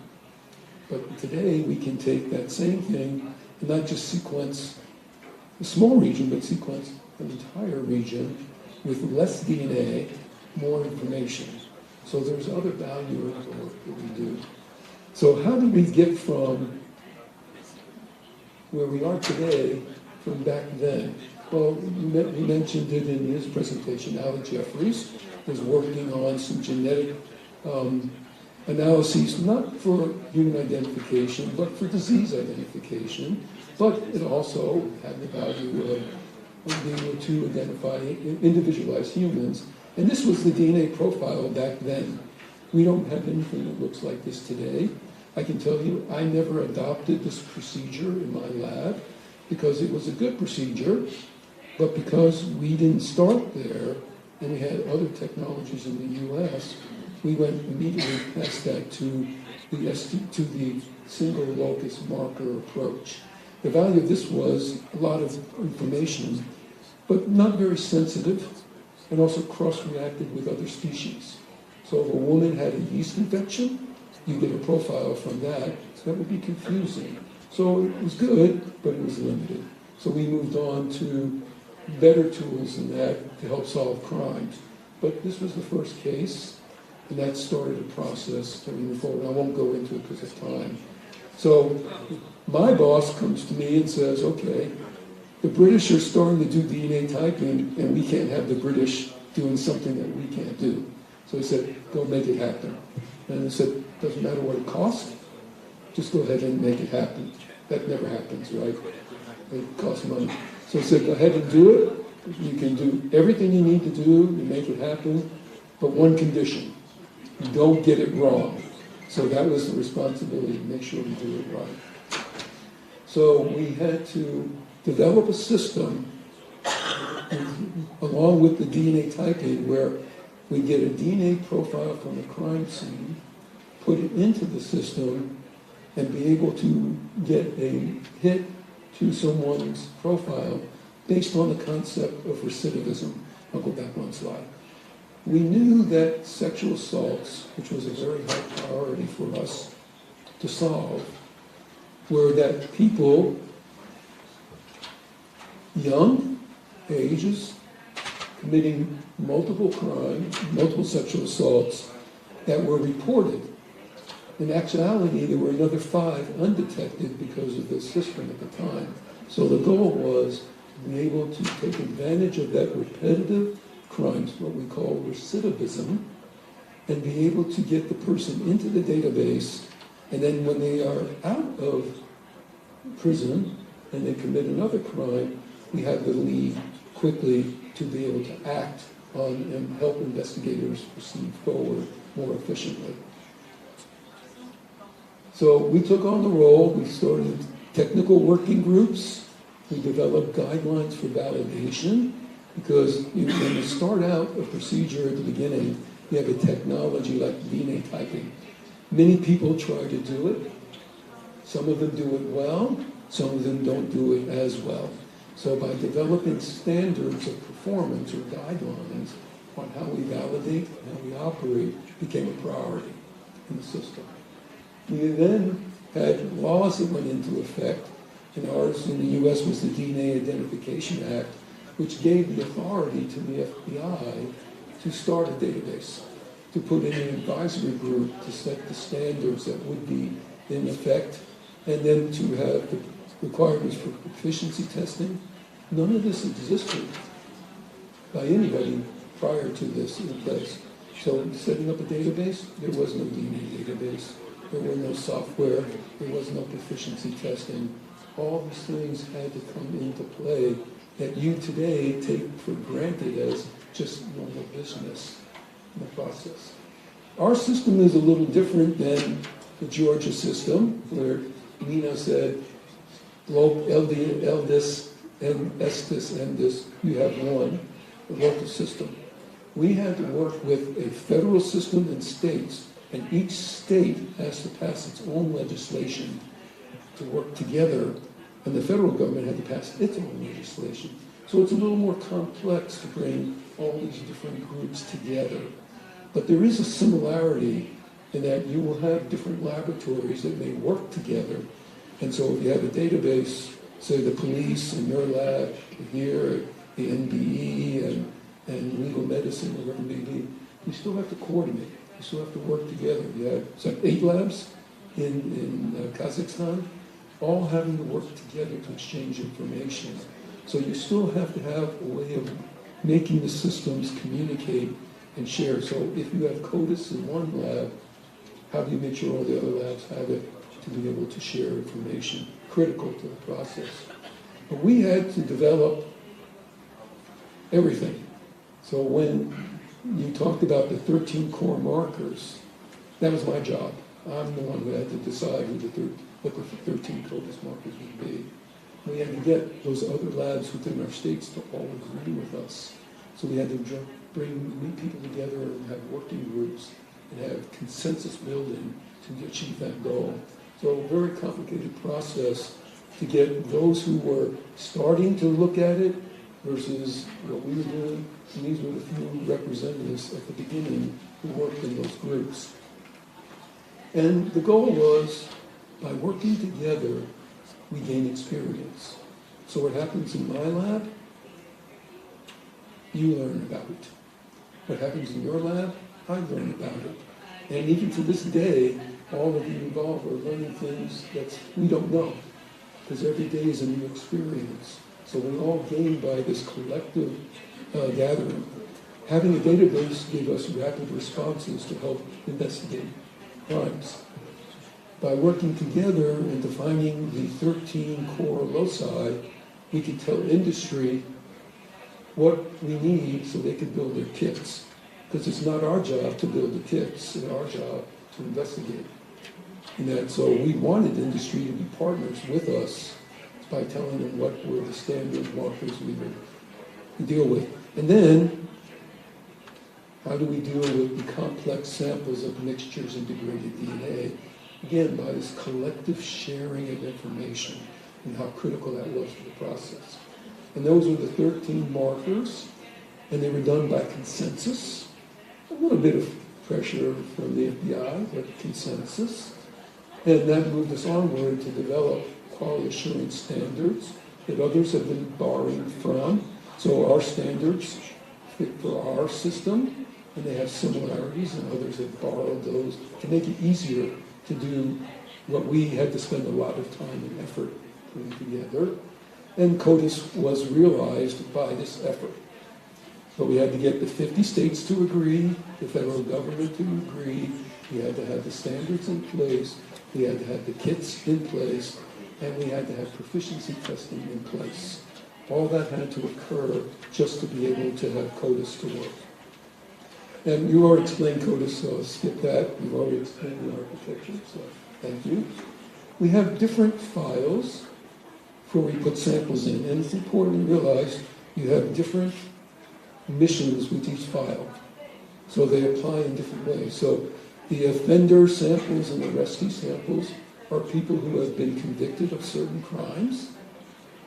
But today we can take that same thing and not just sequence a small region, but sequence an entire region with less DNA, more information. So there's other value in the work that we do. So how did we get from where we are today from back then? Well, we mentioned it in his presentation. Alan Jeffries was working on some genetic analyses, not for human identification, but for disease identification. But it also had the value of being able to identify individualized humans. And this was the DNA profile back then. We don't have anything that looks like this today. I can tell you, I never adopted this procedure in my lab because it was a good procedure, but because we didn't start there and we had other technologies in the US, we went immediately past that to the single locus marker approach. The value of this was a lot of information, but not very sensitive, and also cross-reacted with other species. So if a woman had a yeast infection, you get a profile from that. That would be confusing. So it was good, but it was limited. So we moved on to better tools than that to help solve crimes. But this was the first case, and that started a process that we moved forward. I won't go into it because of time. So my boss comes to me and says, okay, the British are starting to do DNA typing, and we can't have the British doing something that we can't do. So he said, go make it happen. And I said, doesn't matter what it costs, just go ahead and make it happen. That never happens, right? It costs money. So he said, go ahead and do it. You can do everything you need to do to make it happen, but one condition, don't get it wrong. So that was the responsibility, to make sure we do it right. So we had to develop a system along with the DNA typing where we get a DNA profile from the crime scene, put it into the system, and be able to get a hit to someone's profile based on the concept of recidivism. I'll go back one slide. We knew that sexual assaults, which was a very high priority for us to solve, were that people, young ages, committing multiple crimes, multiple sexual assaults that were reported. In actuality, there were another 5 undetected because of the system at the time. So the goal was to be able to take advantage of that repetitive crimes, what we call recidivism, and be able to get the person into the database, and then when they are out of prison and they commit another crime, we have the lead quickly to be able to act on and help investigators proceed forward more efficiently. So we took on the role, we started technical working groups, we developed guidelines for validation, because when you start out a procedure at the beginning, you have a technology like DNA typing. Many people try to do it. Some of them do it well, some of them don't do it as well. So by developing standards of performance or guidelines on how we validate and how we operate became a priority in the system. We then had laws that went into effect, and ours in the US was the DNA Identification Act, which gave the authority to the FBI to start a database, to put in an advisory group to set the standards that would be in effect, and then to have the requirements for proficiency testing. None of this existed by anybody prior to this in place. So setting up a database, there was no DNA database. There were no software. There was no proficiency testing. All these things had to come into play that you today take for granted as just normal business in the process. Our system is a little different than the Georgia system, where Nina said, Eldis, and Estis, and this, you have one, the local system. We had to work with a federal system and states, and each state has to pass its own legislation to work together, and the federal government had to pass its own legislation. So it's a little more complex to bring all these different groups together. But there is a similarity in that you will have different laboratories that may work together. And so if you have a database, say the police and your lab here, the NBE and legal medicine, or whatever it may be, you still have to coordinate. You still have to work together. You have 8 labs in Kazakhstan, all having to work together to exchange information. So you still have to have a way of making the systems communicate and share. So if you have CODIS in one lab, how do you make sure all the other labs have it to be able to share information? Critical to the process. But we had to develop everything. So when you talked about the 13 core markers, that was my job. I'm the one who had to decide what the 13 CODIS markers would be. We had to get those other labs within our states to all agree with us. So we had to meet people together and have working groups and have consensus building to achieve that goal. So a very complicated process to get those who were starting to look at it versus what we were doing. And these were the few representatives at the beginning who worked in those groups. And the goal was, by working together, we gain experience. So what happens in my lab, you learn about it. What happens in your lab, I learn about it. And even to this day, all of you involved are learning things that we don't know, because every day is a new experience. So we all gain by this collective gathering. Having a database gave us rapid responses to help investigate crimes. By working together and defining the 13 core loci, we could tell industry what we need so they could build their kits. Because it's not our job to build the kits, it's our job to investigate. And that, so we wanted industry to be partners with us by telling them what were the standard markers we would deal with. And then, how do we deal with the complex samples of mixtures and degraded DNA? Again, by this collective sharing of information and how critical that was to the process. And those were the 13 markers, and they were done by consensus. A little bit of pressure from the FBI, but consensus. And that moved us onward to develop quality assurance standards that others have been borrowing from. So our standards fit for our system, and they have similarities, and others have borrowed those to make it easier to do what we had to spend a lot of time and effort putting together. And CODIS was realized by this effort. But we had to get the 50 states to agree, the federal government to agree, we had to have the standards in place, we had to have the kits in place, and we had to have proficiency testing in place. All that had to occur just to be able to have CODIS to work. And you already explained CODIS, so I'll skip that. You've already explained the architecture, so thank you. We have different files where we put samples in, and it's important to realize you have different missions with each file. So they apply in different ways. So the offender samples and the arrestee samples are people who have been convicted of certain crimes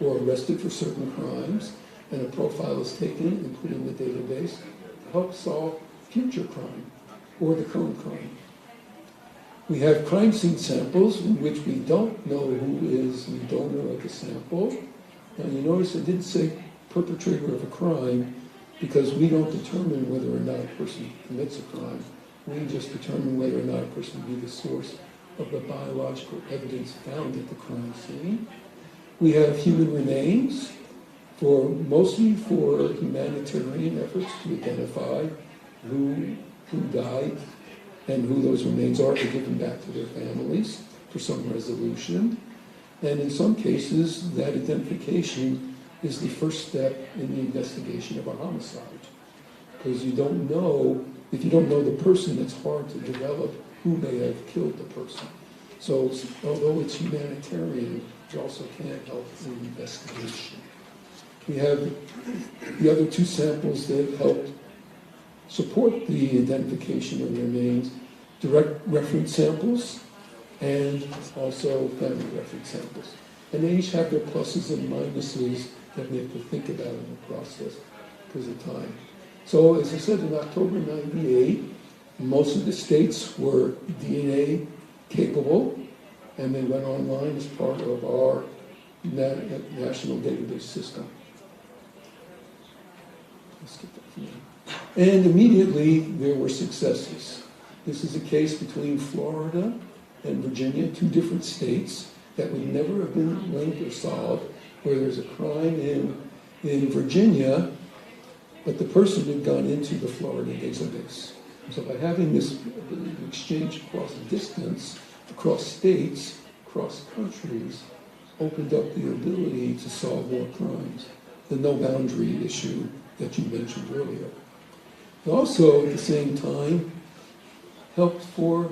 or arrested for certain crimes, and a profile is taken and put in the database to help solve future crime or the current crime. We have crime scene samples in which we don't know who is the donor of the sample. And you notice it didn't say perpetrator of a crime because we don't determine whether or not a person commits a crime. We just determine whether or not a person will be the source of the biological evidence found at the crime scene. We have human remains, mostly for humanitarian efforts to identify who died and who those remains are, to give them back to their families for some resolution. And in some cases, that identification is the first step in the investigation of a homicide. Because you don't know, if you don't know the person, it's hard to develop who may have killed the person. So although it's humanitarian, it also can't help in the investigation. We have the other two samples that helped support the identification of remains, direct reference samples and also family reference samples. And they each have their pluses and minuses that we have to think about in the process because of time. So as I said, in October 98, most of the states were DNA capable, and they went online as part of our national database system. And immediately there were successes. This is a case between Florida and Virginia, two different states that would never have been linked or solved, where there's a crime in Virginia, but the person had gone into the Florida database. So by having this exchange across distance, across states, across countries, opened up the ability to solve more crimes. The no boundary issue that you mentioned earlier. It also, at the same time, helped for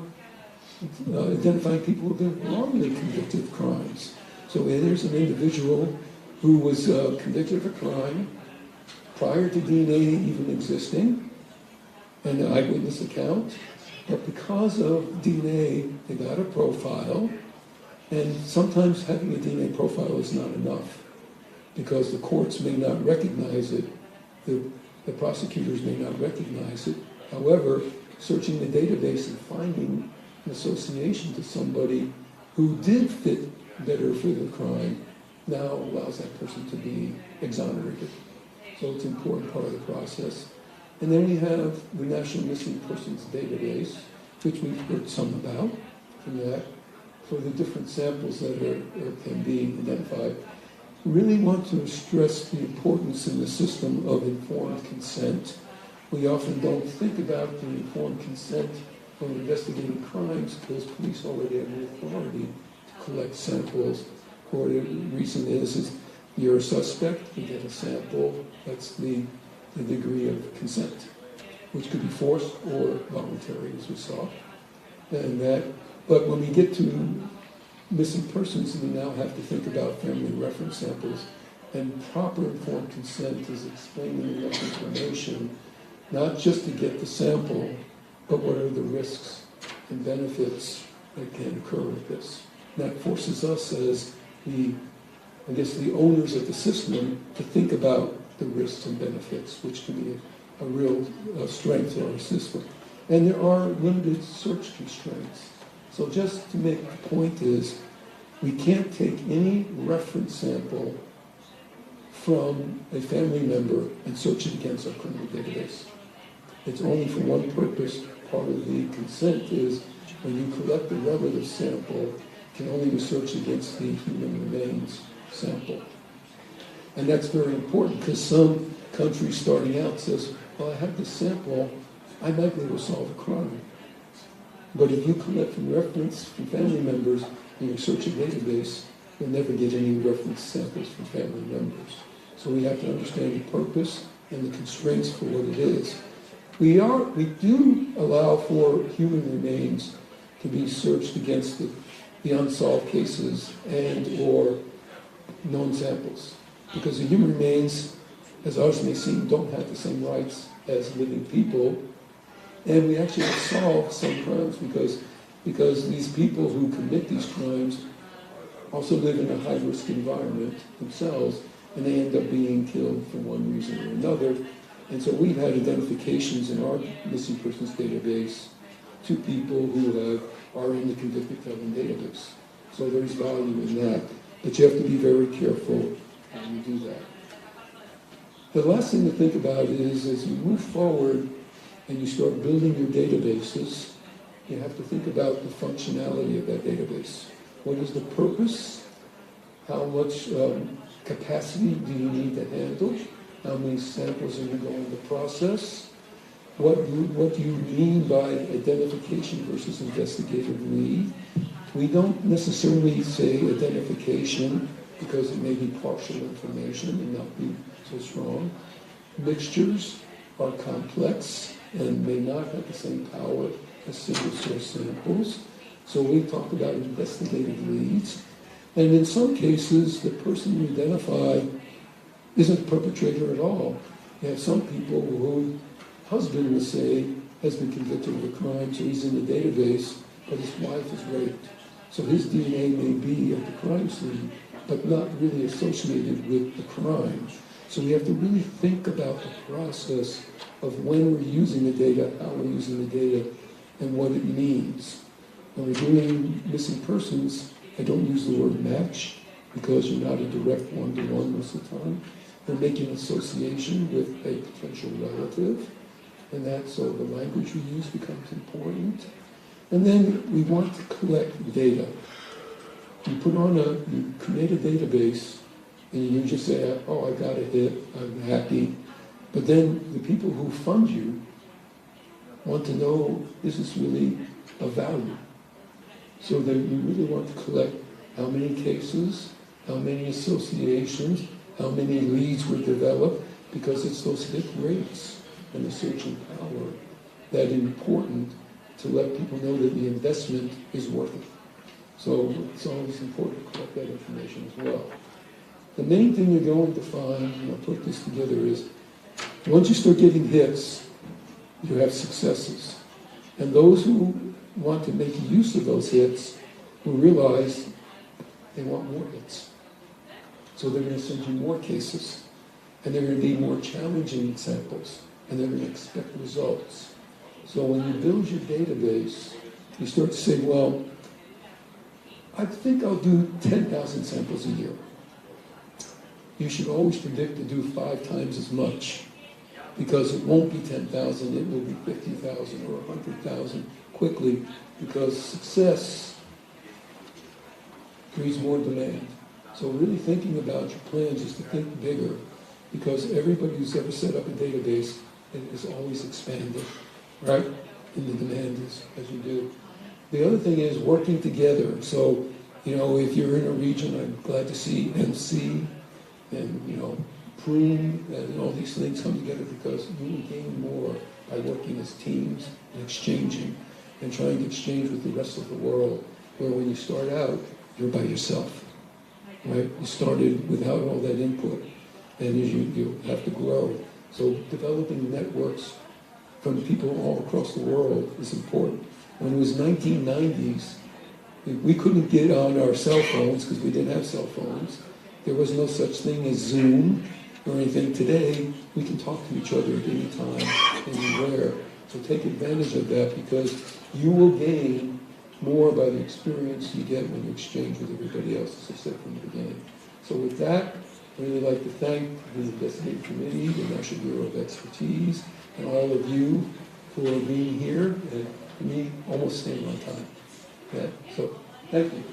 identifying people who have been wrongly convicted of crimes. So there's an individual who was convicted of a crime prior to DNA even existing, and an eyewitness account, but because of DNA, they got a profile, and sometimes having a DNA profile is not enough, because the courts may not recognize it, the prosecutors may not recognize it. However, searching the database and finding an association to somebody who did fit better for the crime now allows that person to be exonerated. So it's an important part of the process. And then we have the National Missing Persons Database, which we've heard some about from that, for the different samples that can be identified. We really want to stress the importance in the system of informed consent. We often don't think about the informed consent when investigating crimes because police already have the authority to collect samples. Or the reason is you're a suspect, you get a sample, that's the degree of consent, which could be forced or voluntary, as we saw. But when we get to missing persons, we now have to think about family reference samples, and proper informed consent is explaining enough information, not just to get the sample, but what are the risks and benefits that can occur with this. And that forces us as the owners of the system to think about the risks and benefits, which can be a real strength to our system. And there are limited search constraints. So just to make the point is, we can't take any reference sample from a family member and search it against our criminal database. It's only for one purpose. Part of the consent is when you collect a relative sample, it can only be searched against the human remains sample. And that's very important because some countries starting out says, well, I have this sample, I might be able to solve a crime. But if you collect from reference from family members and you search a database, you'll never get any reference samples from family members. So we have to understand the purpose and the constraints for what it is. We do allow for human remains to be searched against the unsolved cases and or known samples. Because the human remains, as ours may seem, don't have the same rights as living people. And we actually have solved some crimes because these people who commit these crimes also live in a high-risk environment themselves, and they end up being killed for one reason or another. And so we've had identifications in our missing persons database to people who are in the convicted felon database. So there's value in that. But you have to be very careful how you do that. The last thing to think about is, as you move forward and you start building your databases, you have to think about the functionality of that database. What is the purpose? How much capacity do you need to handle? How many samples are you going to process? What do you mean by identification versus investigative lead? We don't necessarily say identification because it may be partial information and not be so strong. Mixtures are complex and may not have the same power as single source samples. So we talk about investigative leads. And in some cases, the person you identify isn't a perpetrator at all. You have some people whose husband, let's say, has been convicted of a crime, so he's in the database, but his wife is raped. So his DNA may be at the crime scene, but not really associated with the crime. So we have to really think about the process of when we're using the data, how we're using the data, and what it means. When we're doing missing persons, I don't use the word match because you're not a direct one-to-one most of the time. We're making association with a potential relative, and that's so the language we use becomes important. And then we want to collect data. You create a database, and you just say, oh, I got a hit, I'm happy. But then the people who fund you want to know, is this really of value? So then you really want to collect how many cases, how many associations, how many leads were developed, because it's those hit rates and the searching power that are important to let people know that the investment is worth it. So it's always important to collect that information as well. The main thing you're going to find, and I'll put this together, is once you start getting hits, you have successes. And those who want to make use of those hits will realize they want more hits. So they're going to send you more cases, and they're going to need more challenging samples, and they're going to expect results. So when you build your database, you start to say, well, I think I'll do 10,000 samples a year. You should always predict to do 5 times as much, because it won't be 10,000, it will be 50,000 or 100,000 quickly, because success breeds more demand. So really thinking about your plans is to think bigger, because everybody who's ever set up a database is always expanding, right? And the demand is as you do. The other thing is working together. So, if you're in a region, I'm glad to see MC and, Prune and all these things come together, because you will gain more by working as teams and exchanging and trying to exchange with the rest of the world, where when you start out, you're by yourself, right? You started without all that input, and you have to grow. So developing networks from people all across the world is important. When it was 1990s, we couldn't get on our cell phones because we didn't have cell phones. There was no such thing as Zoom or anything. Today, we can talk to each other at any time, anywhere. So take advantage of that, because you will gain more by the experience you get when you exchange with everybody else, as I said from the beginning. So with that, I'd really like to thank the Investigative Committee, the National Bureau of Expertise, and all of you for being here, and me almost staying on time. Yeah, so thank you.